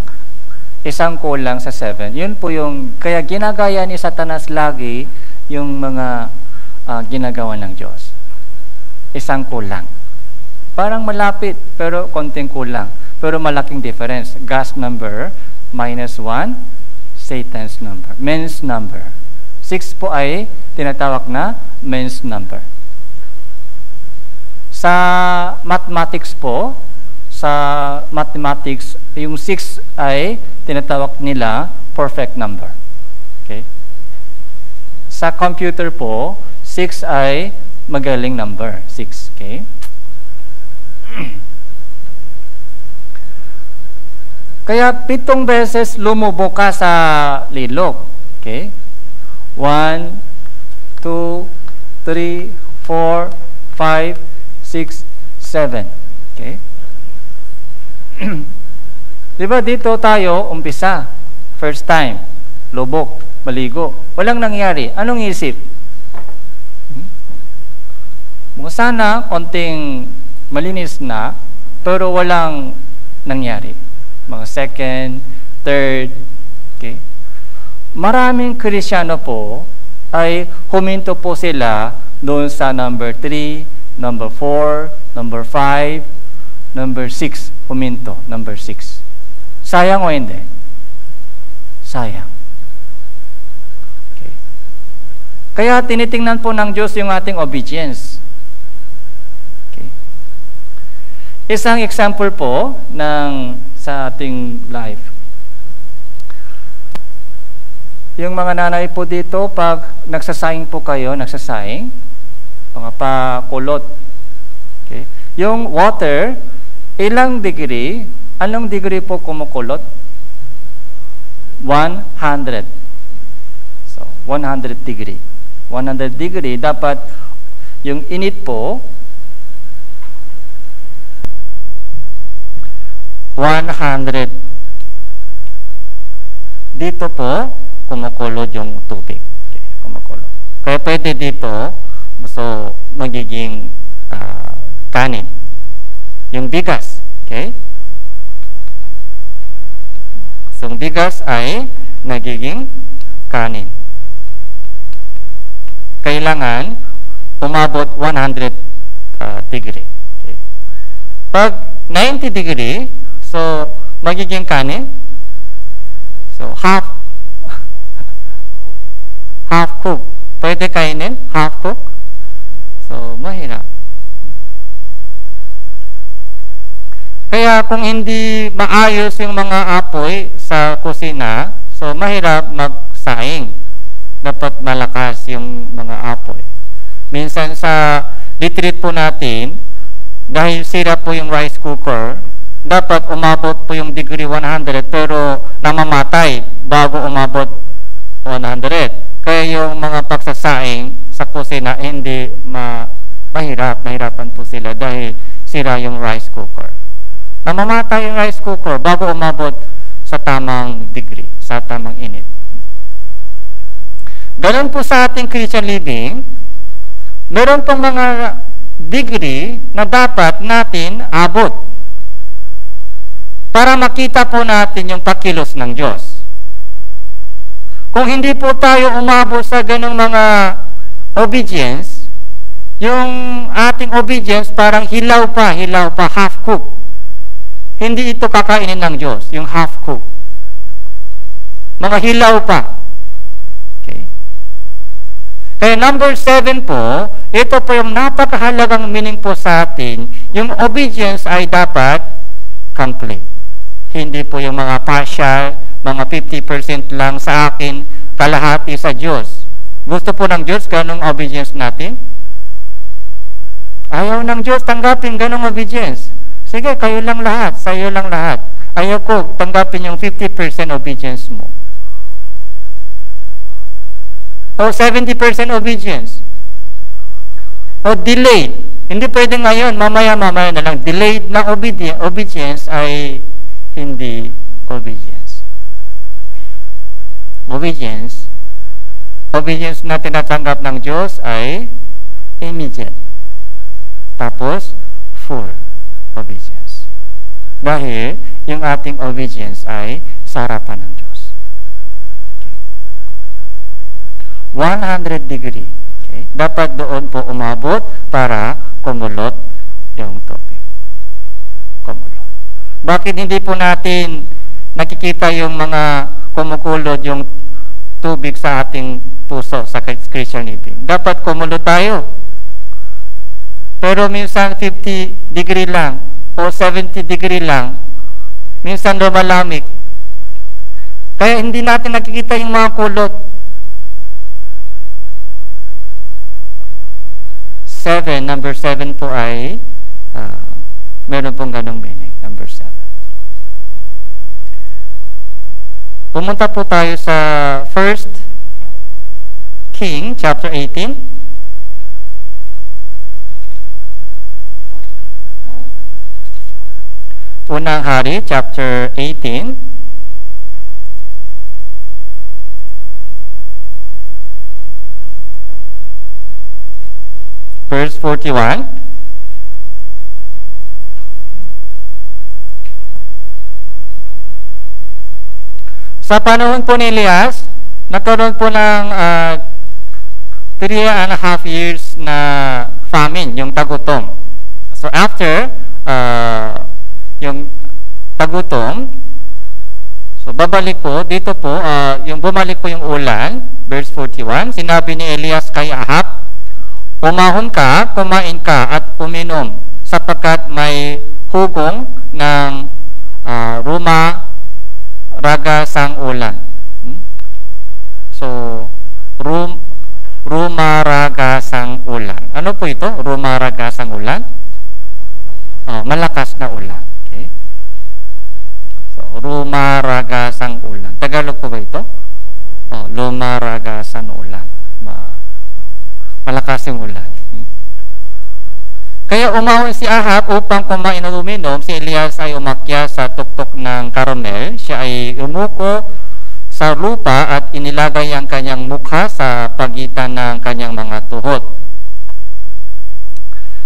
isang kulang sa 7. Yun po yung, kaya ginagaya ni Satanas lagi yung mga ginagawa ng Diyos. Isang kulang. Parang malapit, pero konting kulang. Pero malaking difference. God's number, minus 1, Satan's number. Men's number. 6 po ay tinatawag na men's number. Sa mathematics po, yung 6 ay tinatawag nila perfect number. Okay? Sa computer po, 6 ay magaling number. 6. Okay? Kaya 7 beses lumubo ka sa lilok. Okay? 1, 2, 3, 4, 5, 6, 7. Okay? Diba dito tayo umpisa? First time. Lubok. Maligo. Walang nangyari. Anong isip? Sana konting malinis na, pero walang nangyari. Mga second, third. Okay? Maraming Kristyano po ay huminto po sila doon sa number 3, number 4, number 5, number 6, huminto, number 6. Sayang o hindi? Sayang. Okay. Kaya tinitingnan po ng Diyos yung ating obedience. Okay. Isang example po sa ating life. Yung mga nanay po dito, pag nagsasaing po kayo, mga pakulot. Okay. Yung water, ilang degree? Anong degree po kumukulot? 100. So, 100 degree. 100 degree, dapat yung init po 100. Dito po kumukulot yung tubig. Okay, kumukulot. Kaya pwede dito, so magiging kanin. Yung bigas. Okay? So, yung bigas ay nagiging kanin. Kailangan umabot 100 degree. Okay? Pag 90 degree, so magiging kanin. So, half cook. Pwede kainin? Half cook? So, mahirap. Kaya kung hindi maayos yung mga apoy sa kusina, so mahirap magsaing. Dapat malakas yung mga apoy. Minsan sa retreat po natin, dahil sira po yung rice cooker, dapat umabot po yung degree 100 pero namamatay bago umabot 100. Kaya yung mga pagsasaing sa kusina hindi mahirapan po sila dahil sira yung rice cooker. Namamatay yung rice cooker bago umabot sa tamang degree, sa tamang init. Ganun po sa ating Christian living, meron pong mga degree na dapat natin abot para makita po natin yung pakilos ng Diyos. Kung hindi po tayo umabot sa ganung mga obedience, yung ating obedience parang hilaw pa, half cook. Hindi ito kakainin ng Diyos, yung half cook. Mga hilaw pa. Okay. Kaya number 7 po, ito po yung napakahalagang meaning po sa atin, yung obedience ay dapat complete. Hindi po yung mga partial, mga 50% lang sa akin, kalahati sa Diyos. Gusto po ng Diyos ganong obedience natin? Ayaw ng Diyos tanggapin ganong obedience. Sige, kayo lang lahat, sa iyo lang lahat. Ayaw ko tanggapin yung 50% obedience mo. O 70% obedience. O delayed. Hindi pwede ngayon, mamaya-mamaya na lang. Delayed na obedience ay hindi obedience. Obedience na tinatanggap ng Diyos ay immediate. Tapos, full obedience. Dahil, yung ating obedience ay sa harapan ng Diyos. Okay. 100 degree. Okay. Dapat doon po umabot para kumulot yung tubig. Kumulot. Bakit hindi po natin nakikita yung mga kumukulot yung tubig sa ating puso sa Christian living? Dapat kumulot tayo. Pero minsan 50 degree lang o 70 degree lang. Minsan lumalamig. Kaya hindi natin nakikita yung mga kulot. 7, number 7 po ay meron pong ganong meaning, number 7. Pumunta po tayo sa 1 King chapter 18. Unang Hari chapter 18. Verse 41. Sa panahon po ni Elias, nagkaroon po ng 3.5 years na famine, yung tagutom. So after yung tagutom, so babalik po, dito po, yung bumalik po yung ulan, verse 41, sinabi ni Elias kay Ahab, umahon ka, kumain ka at uminom sapagkat may hugong ng rumaragasang ulan. So, rumaragasang ulan. Ano po ito? Rumaragasang ulan? Malakas na ulan. Okay? So, rumaragasang ulan. Tagalog po ba ito? Lumaragasang ulan. Malakas yung ulan. Kaya umahon si Ahab upang kumain at uminom. Si Elias ay umakyat sa tuktok ng Carmel. Siya ay umuko sa lupa at inilagay ang kanyang mukha sa pagitan ng kanyang mga tuhod.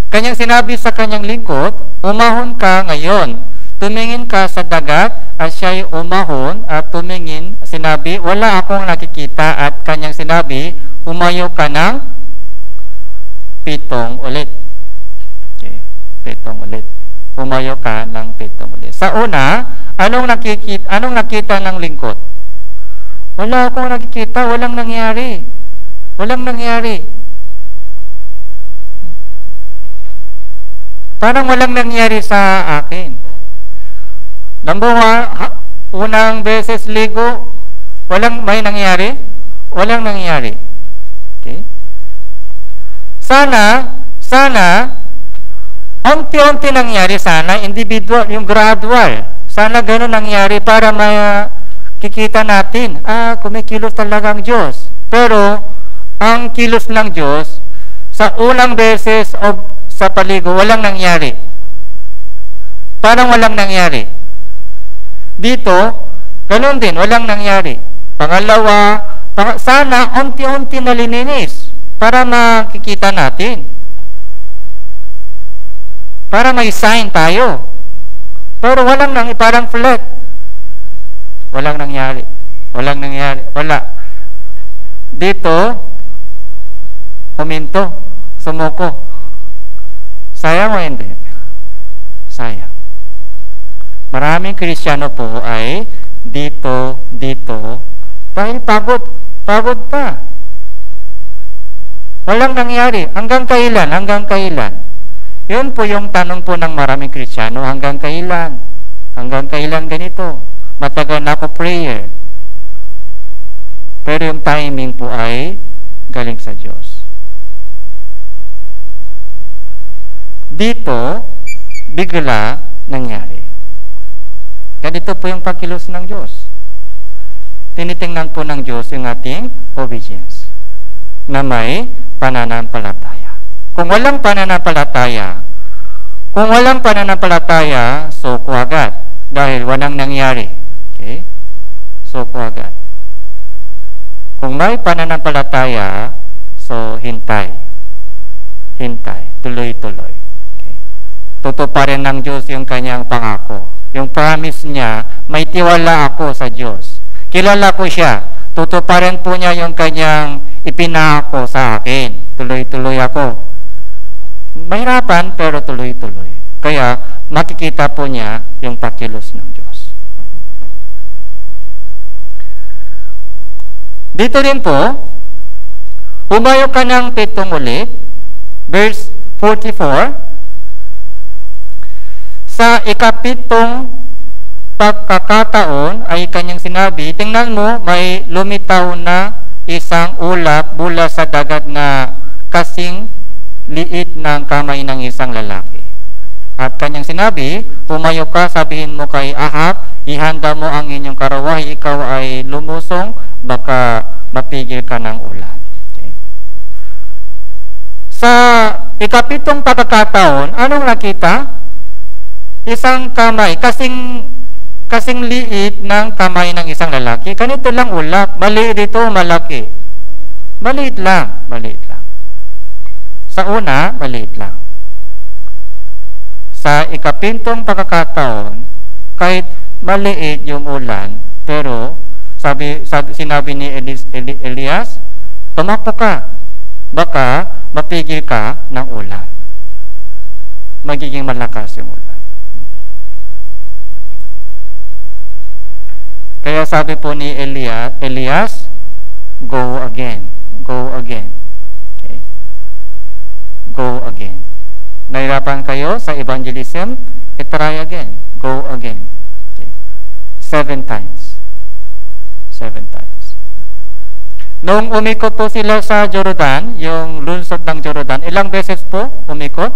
Kanyang sinabi sa kanyang lingkod, umahon ka ngayon, tumingin ka sa dagat, at siya ay umahon at tumingin, sinabi, wala akong nakikita, at kanyang sinabi, umayo ka ng 7 ulit. Okay, 7 ulit. Umayo ka ng 7 ulit. Sa una, anong nakita ng lingkod? Wala akong nakikita, walang nangyari. Walang nangyari. Parang walang nangyari sa akin. Number 1, unang beses ligo, may nangyari? Walang nangyari. Okay? Sana, unti-unti nangyari sana, individual, yung gradual. Sana gano'n nangyari para makikita natin, kumikilos talaga ang Diyos. Pero, ang kilos ng Diyos, sa unang beses o sa paligo, walang nangyari. Parang walang nangyari. Dito, gano'n din, walang nangyari. Pangalawa, sana unti-unti nalininis para makikita natin. Para may sign tayo. Pero parang flat. Walang nangyari. Walang nangyari. Wala. Dito, huminto. Sumuko. Sayang o hindi? Sayang. Maraming Kristiyano po ay dito, dahil pagod pa. Walang nangyari. Hanggang kailan? Yun po yung tanong po ng maraming Kristiyano. Hanggang kailan? Hanggang kailan ganito? Matagal na ako prayer. Pero yung timing po ay galing sa Diyos. Dito, bigla nangyari. Ganito po yung pagkilos ng Diyos. Tinitingnan po ng Diyos yung ating obedience na may pananampalataya. Kung walang pananampalataya, suko agad. Dahil walang nangyari. Okay? Suko agad. Kung may pananampalataya, so hintay. Tuloy-tuloy. Okay? Tutuparin ng Diyos yung kanyang pangako. Yung promise niya, may tiwala ako sa Diyos. Kilala ko siya. Tutuparin po niya yung kanyang ipinako sa akin. Tuloy-tuloy ako. Mahirapan, pero tuloy-tuloy. Kaya, makikita po niya yung pagkilos ng Diyos. Dito rin po, humayo ka ng 7 ulit, verse 44, sa ikapitong pagkakataon ay kanyang sinabi, tingnan mo, may lumitaw na isang ulap mula sa dagat na kasing liit ng kamay ng isang lalaki. At kanyang sinabi, humayo ka, sabihin mo kay Ahab, ihanda mo ang inyong karawahe, ikaw ay lumusong, baka mapigil ka ng ulan. Okay. Sa ikapitong pagkakataon, anong nakita? Isang kamay, kasing liit ng kamay ng isang lalaki. Ganito lang ulap, maliit ito, malaki. Maliit lang. Sa una, maliit lang. Sa ikapitong pagkakataon, kahit maliit yung ulan, pero sinabi ni Elias, tumakbo ka, baka mapigil ka ng ulan. Magiging malakas yung ulan. Kaya sabi po ni Elias, go again. Okay? Go again. Nahirapan kayo sa evangelism, try again. Go again. Okay? 7 times. Noong umikot po sila sa Jordan, yung lunsod ng Jordan, ilang beses po umikot?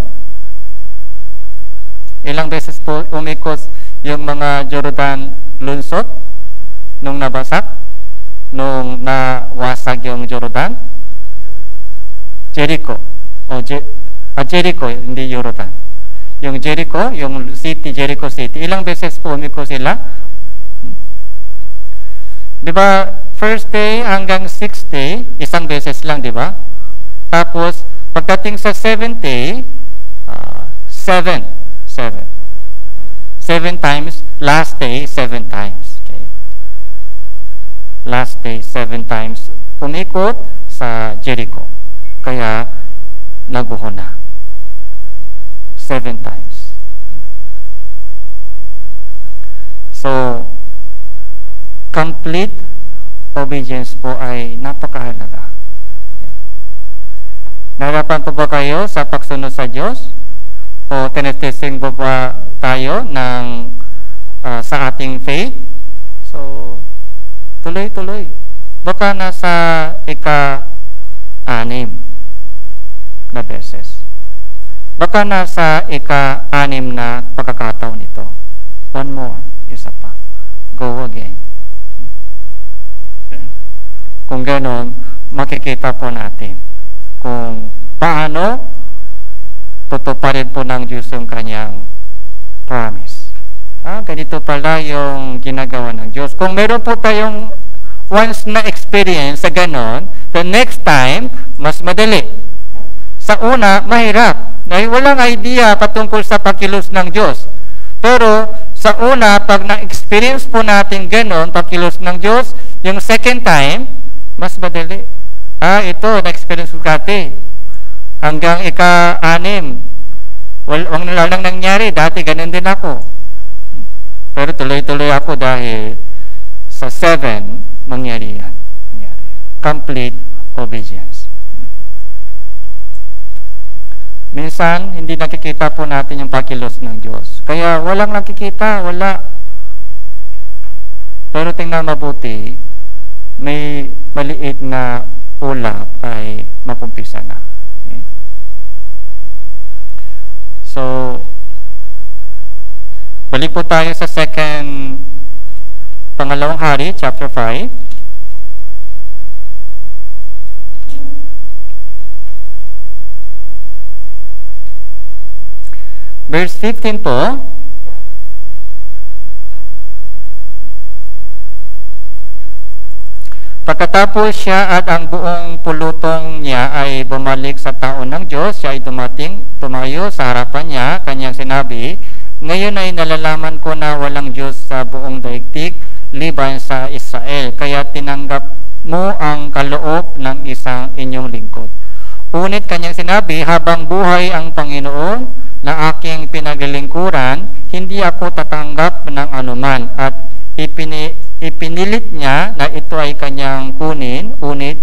Ilang beses po umikot yung mga Jordan lunsod? Nung nabasak? Nung nawasag yung Jordan? Jericho. Jericho, hindi Jordan. Yung Jericho, yung city, Jericho City. Ilang beses po umiko sila? Di ba, first day hanggang 6th day, isang beses lang, di ba? Tapos, pagdating sa 7th day, 7 times, last day, 7 times. Last day, 7 times umikot sa Jericho. Kaya, naguho na. 7 times. So, complete obedience po ay napakahalaga. Nahirapan po ba kayo sa pagsunod sa Diyos? O tinetesting po ba tayo sa ating faith? So, tuloy-tuloy. Baka nasa ika-6 na beses. Baka nasa ika-6 na pagkakataon nito. One more. Isa pa. Go again. Kung ganon, makikita po natin kung paano tutuparin po ng Diyos yung kanyang promise. Ganito pala yung ginagawa ng Diyos. Kung meron po tayong once na experience sa ganon, the next time, mas madali. Sa una, mahirap. Dahil walang idea patungkol sa pagkilos ng Diyos. Pero, sa una, pag na-experience po natin ganon, pagkilos ng Diyos, yung second time, mas madali. Ito, na-experience ko kati. Hanggang ika-6. Walang lang nangyari. Dati ganon din ako. Pero tuloy-tuloy ako dahil sa 7, mangyari yan. Complete obedience. Minsan, hindi nakikita po natin yung pagkilos ng Diyos. Kaya walang nakikita, wala. Pero tingnan mabuti, may maliit na ulap ay makumpisa na. Okay? So, balik po tayo sa pangalawang hari, chapter 5. Verse 15 po, pagkatapos siya at ang buong pulutong niya ay bumalik sa taon ng Diyos, siya ay tumayo sa harapan niya, kanyang sinabi, ngayon ay nalalaman ko na walang Diyos sa buong daigdig, liban sa Israel, kaya tinanggap mo ang kaloob ng isang inyong lingkod. Unit kanyang sinabi, habang buhay ang Panginoon na aking pinaglilingkuran, hindi ako tatanggap ng anuman, at ipinilit niya na ito ay kanyang kunin, unit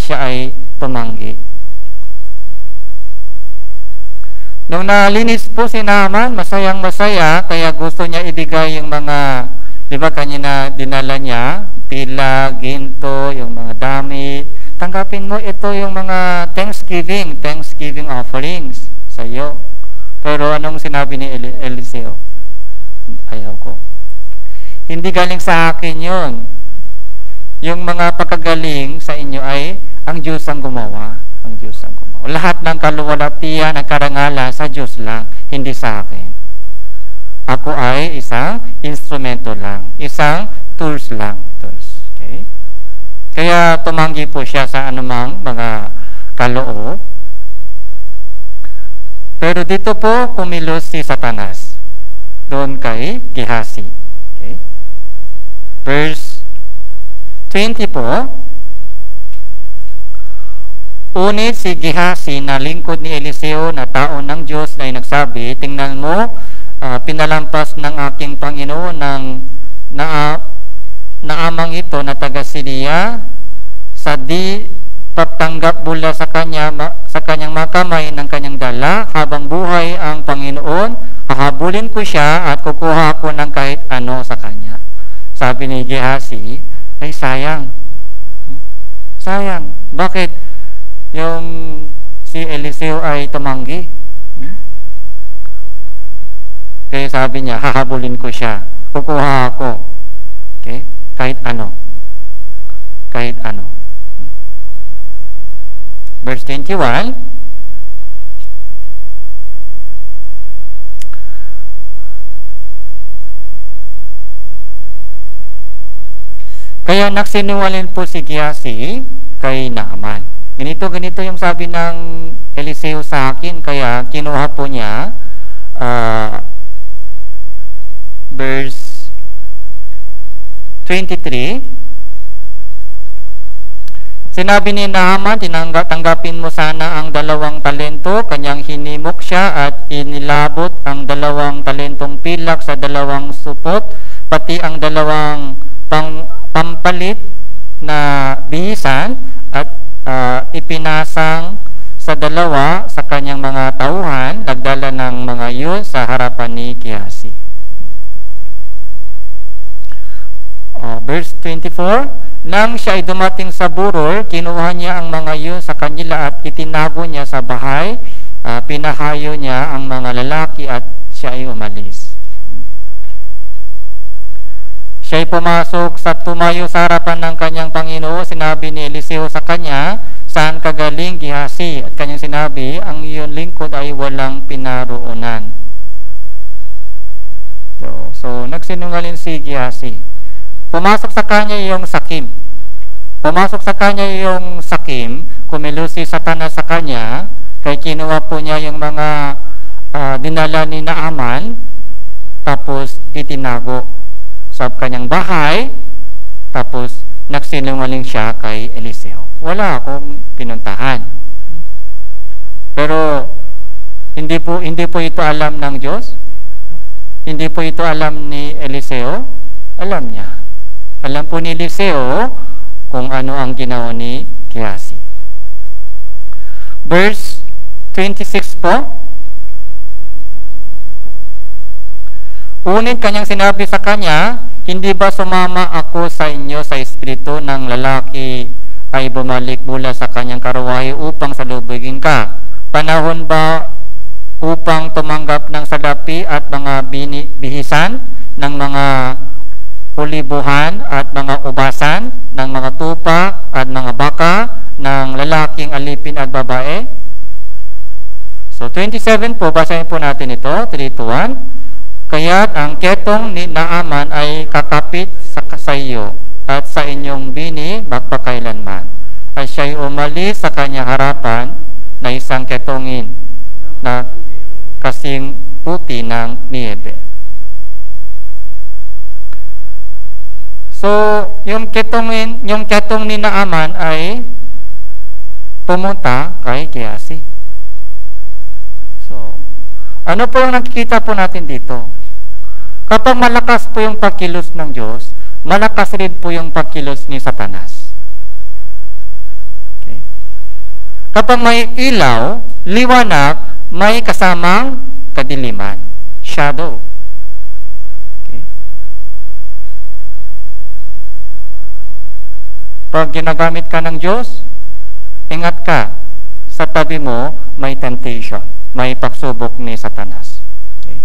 siya ay tumanggi. Nung nalinis po si Naaman, masayang masaya, kaya gusto niya ibigay yung mga, di ba kanina dinala niya, pila, ginto, yung mga damit. Tanggapin mo, ito yung mga Thanksgiving offerings sa iyo. Pero anong sinabi ni Eliseo? Ayaw ko. Hindi galing sa akin yun. Yung mga pagkagaling sa inyo ay ang Diyos ang gumawa. Ang Diyos ang gumawa. Lahat ng kaluwalhatian at karangalan sa Diyos lang, hindi sa akin. Ako ay isang instrumento lang. Isang tools lang. Okay? Kaya tumanggi po siya sa anumang mga kaloob. Pero dito po kumilos si Satanas doon kay Gehazi. Okay? Verse 20 po, unit si Gehazi na lingkod ni Eliseo na tao ng Diyos ay nagsabi, tingnan mo, pinalampas ng aking Panginoon ng naamang ito na taga Syria sa di pagtanggap mula sa kanyang makamay ng kanyang dala. Habang buhay ang Panginoon, hahabulin ko siya at kukuha ko ng kahit ano sa kanya. Sabi ni Gehazi, ay sayang. Bakit yung si Eliseo ay tumanggi? Kaya sabi niya, hahabulin ko siya, kukuha ako. Okay? Kahit ano. Verse 21, kaya nagsinungaling po si Gehazi kay Naaman. Ganito yung sabi ng Eliseo sa akin, kaya kinuha po niya verse 23, sinabi ni Naaman, tanggapin mo sana ang 2 talento. Kanyang hinimok siya at inilabot ang 2 talentong pilak sa 2 supot, pati ang 2 pampalit na bihisan, at ipinasang sa 2 sa kanyang mga tauhan, nagdala ng mga iyon sa harapan ni Gehazi. Verse 24, nang siya ay dumating sa burol, kinuha niya ang mga iyon sa kanila at itinago niya sa bahay, pinahayo niya ang mga lalaki at siya ay umalis. Siya ay pumasok sa tumayo sa harapan ng kanyang Panginoon. Sinabi ni Eliseo sa kanya, saan ka galing, Gehazi? At kanyang sinabi, ang iyong lingkod ay walang pinaroonan. So nagsinungaling si Gehazi. Pumasok sa kanya yung sakim. Kumilos si Satanas sa kanya, kaya kinuha po niya yung mga dinala ni Naaman, tapos itinago sa kanyang bahay, tapos nagsinungaling siya kay Eliseo. Wala akong pinuntahan. Pero hindi po ito alam ng Diyos. Hindi po ito alam ni Eliseo. Alam niya. Alam po ni Eliseo kung ano ang ginawa ni Gehazi. Verse 26 po. Unit kanyang sinabi sa kanya, hindi ba sumama ako sa inyo sa espiritu ng lalaki ay bumalik mula sa kanyang karuwahe upang salubugin ka? Panahon ba upang tumanggap ng salapi at mga bihisan ng mga ulibuhan at mga ubasan, ng mga tupa at mga baka, ng lalaking alipin at babae? So 27 po, basahin po natin ito, 3-1. Kaya't ang ketong ni Naaman ay kakapit sa iyo at sa inyong bini magpakailanman. Ay siya'y umalis sa kanyang harapan na isang ketongin na kasing puti ng niebe. So, yung ketong ni Naaman ay pumunta kay Gehazi. So, ano po yung nakikita po natin dito? Kapag malakas po yung pagkilos ng Diyos, malakas rin po yung pagkilos ni Satanas. Okay. Kapag may ilaw, liwanag, may kasamang kadiliman, shadow. Okay. Pag ginagamit ka ng Diyos, ingat ka, sa tabi mo may temptation, may pagsubok ni Satanas. Okay.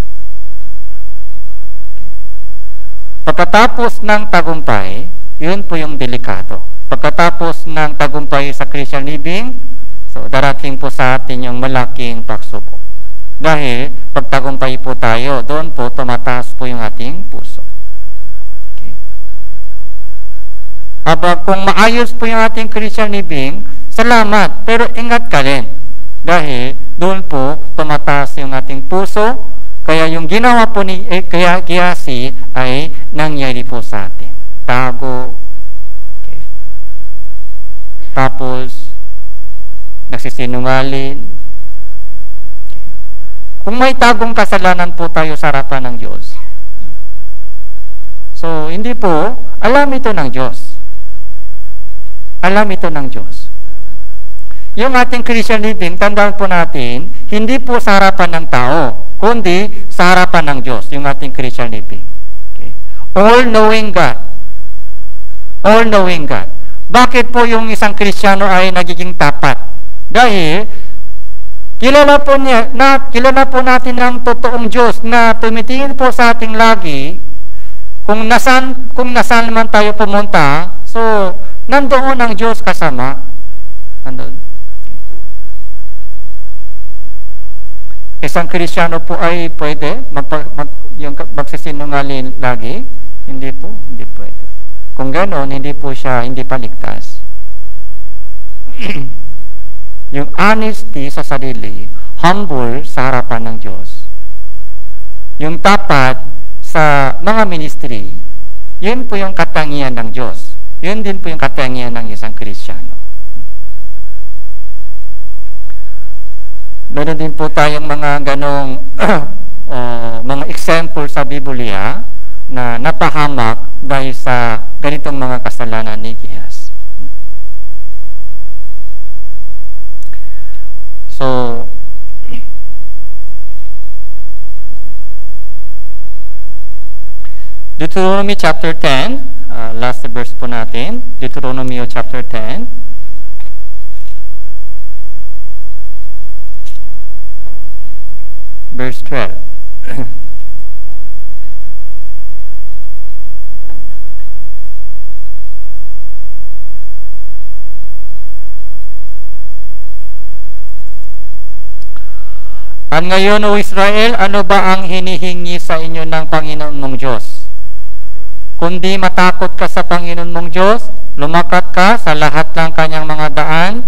Pagkatapos ng tagumpay, yun po yung delikado. Pagkatapos ng tagumpay sa Christian living, so darating po sa atin yung malaking pagsubok. Dahil pag tagumpay po tayo, doon po tumataas po yung ating puso. Okay. Habang kung maayos po yung ating Christian living, salamat, pero ingat ka rin. Dahil doon po tumataas yung ating puso, kaya yung ginawa po ni Gehazi ay nangyari po sa atin. Tago. Okay. Tapos, nagsisinungaling. Okay. Kung may tagong kasalanan po tayo sa harapan ng Diyos, so hindi po, alam ito ng Diyos. Alam ito ng Diyos. Yung ating Christian living, tandaan po natin, hindi po sa harapan ng tao, kundi sa harapan ng Diyos, yung ating Christian living. Okay. All-knowing God. All-knowing God. Bakit po yung isang Kristiyano ay nagiging tapat? Dahil, kilala po natin ng totoong Diyos na tumitingin po sa ating lagi, kung nasaan man tayo pumunta, so, nandoon ang Diyos kasama. Nandoon. Isang Kristiyano po ay pwede magsisinungaling lagi? Hindi po, hindi pwede. Kung gano'n, hindi pa ligtas. Yung honesty sa sarili, humble sa harapan ng Diyos. Yung tapat sa mga ministry, yun po yung katangian ng Diyos. Yun din po yung katangian ng isang Kristiyano. Meron din po tayong mga ganong mga example sa Biblia na napahamak dahil sa ganitong mga kasalanan ni Gehazi. So, Deuteronomy chapter 10, last verse po natin, Deuteronomy chapter 10. Verse 12. At ngayon, O Israel, ano ba ang hinihingi sa inyo ng Panginoon mong Diyos? Kundi matakot ka sa Panginoon mong Diyos, lumakat ka sa lahat ng kanyang mga daan,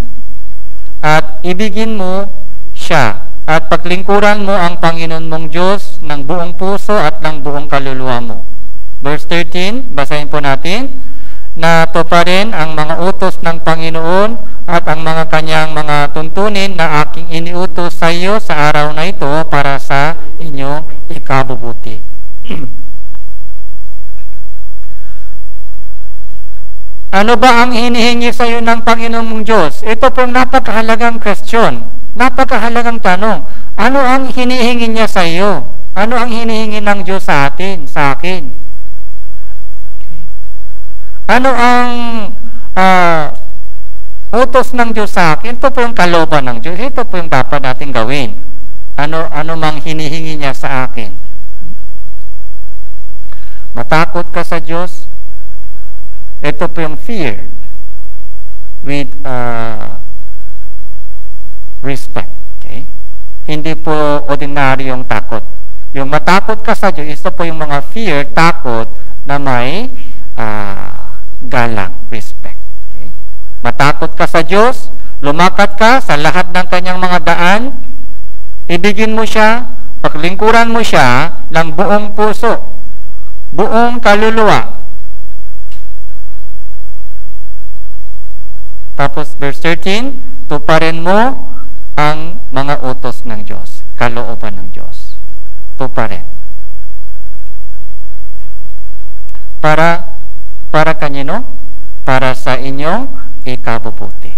at ibigin mo siya, at paglingkuran mo ang Panginoon mong Diyos ng buong puso at ng buong kaluluwa mo. Verse 13, basahin po natin, na tuparin ang mga utos ng Panginoon at ang mga kanyang mga tuntunin na aking iniutos sa iyo sa araw na ito para sa inyong ikabubuti. Ano ba ang hinihingi sa iyo ng Panginoon mong Diyos? Ito pong napakahalagang question. Napakahalagang tanong. Ano ang hinihingi niya sa iyo? Ano ang hinihingi ng Diyos sa atin, sa akin? Ano ang utos ng Diyos sa akin? Ito po yung kalooban ng Diyos. Ito po yung dapat natin gawin. Ano mang hinihingi niya sa akin? Matakot ka sa Diyos. Ito po yung fear with respect. Okay? hindi po ordinaryong takot. Yung matakot ka sa Diyos, ito po yung mga fear, takot na may galang, respect. Okay? Matakot ka sa Diyos, lumakad ka sa lahat ng kanyang mga daan, ibigin mo siya, paglingkuran mo siya ng buong puso, buong kaluluwa. Tapos verse 13, tuparin mo ang mga utos ng Diyos, kalooban ng Diyos. Tuparin. Para kanino? Para sa inyong ikabubuti.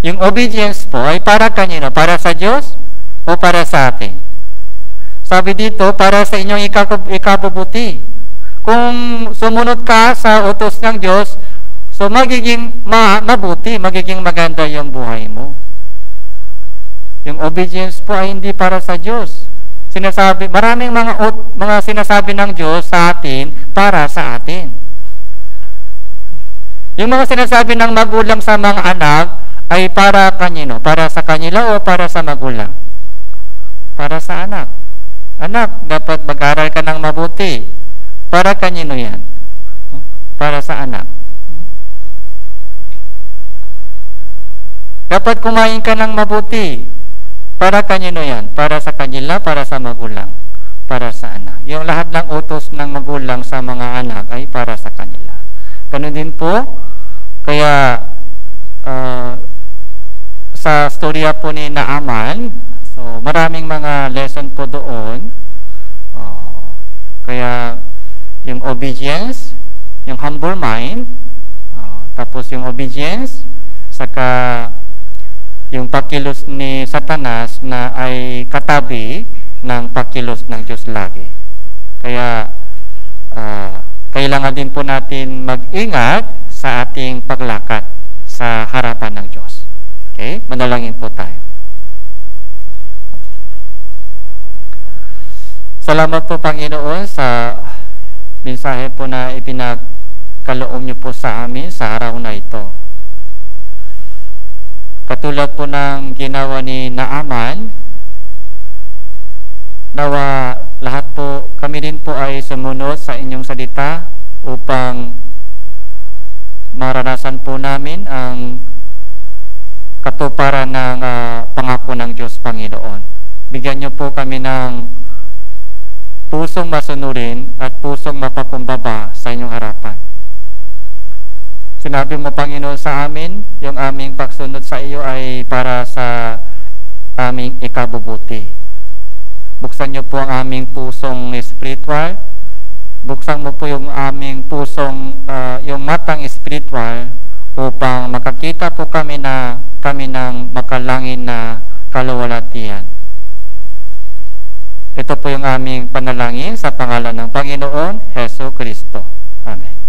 Yung obedience po ay para kanino? Para sa Diyos o para sa atin? Sabi dito, para sa inyong ikabubuti. Kung sumunod ka sa utos ng Diyos, so magiging mabuti, magiging maganda yung buhay mo. Yung obedience po ay hindi para sa Diyos. Sinasabi, maraming mga sinasabi ng Diyos sa atin para sa atin. Yung mga sinasabi ng magulang sa mga anak ay para kanino? Para sa kanila o para sa magulang? Para sa anak. Anak, dapat mag-aral ka ng mabuti. Para kanino yan? Para sa anak. Dapat kumain ka ng mabuti. Para kanino yan? Para sa kanila, para sa magulang, para sa anak. Yung lahat ng utos ng magulang sa mga anak ay para sa kanila. Ganun din po, kaya sa storya po ni Naaman, so maraming mga lesson po doon. Kaya yung obedience, yung humble mind, tapos yung obedience, saka yung pagkilos ni Satanas na ay katabi ng pagkilos ng Diyos lagi. Kaya kailangan din po natin mag-ingat sa ating paglakad sa harapan ng Diyos. Okay? Manalangin po tayo. Salamat po, Panginoon, sa mensahe po na ipinagkaloob niyo po sa amin sa araw na ito. Katulad po ng ginawa ni Naaman, nawa lahat po, kami din po ay sumunod sa inyong salita upang maranasan po namin ang katuparan ng pangako ng Diyos, Panginoon. Bigyan niyo po kami ng pusong masunurin at pusong mapakumbaba sa inyong harapan. Sinabi mo, Panginoon, sa amin, yung aming pagsunod sa iyo ay para sa aming ikabubuti. Buksan niyo po ang aming pusong spiritual. Buksan mo po yung aming pusong, yung matang spiritual upang makakita po kami ng makalangin na kaluwalhatian. Ito po yung aming panalangin sa pangalan ng Panginoon Hesus Kristo. Amen.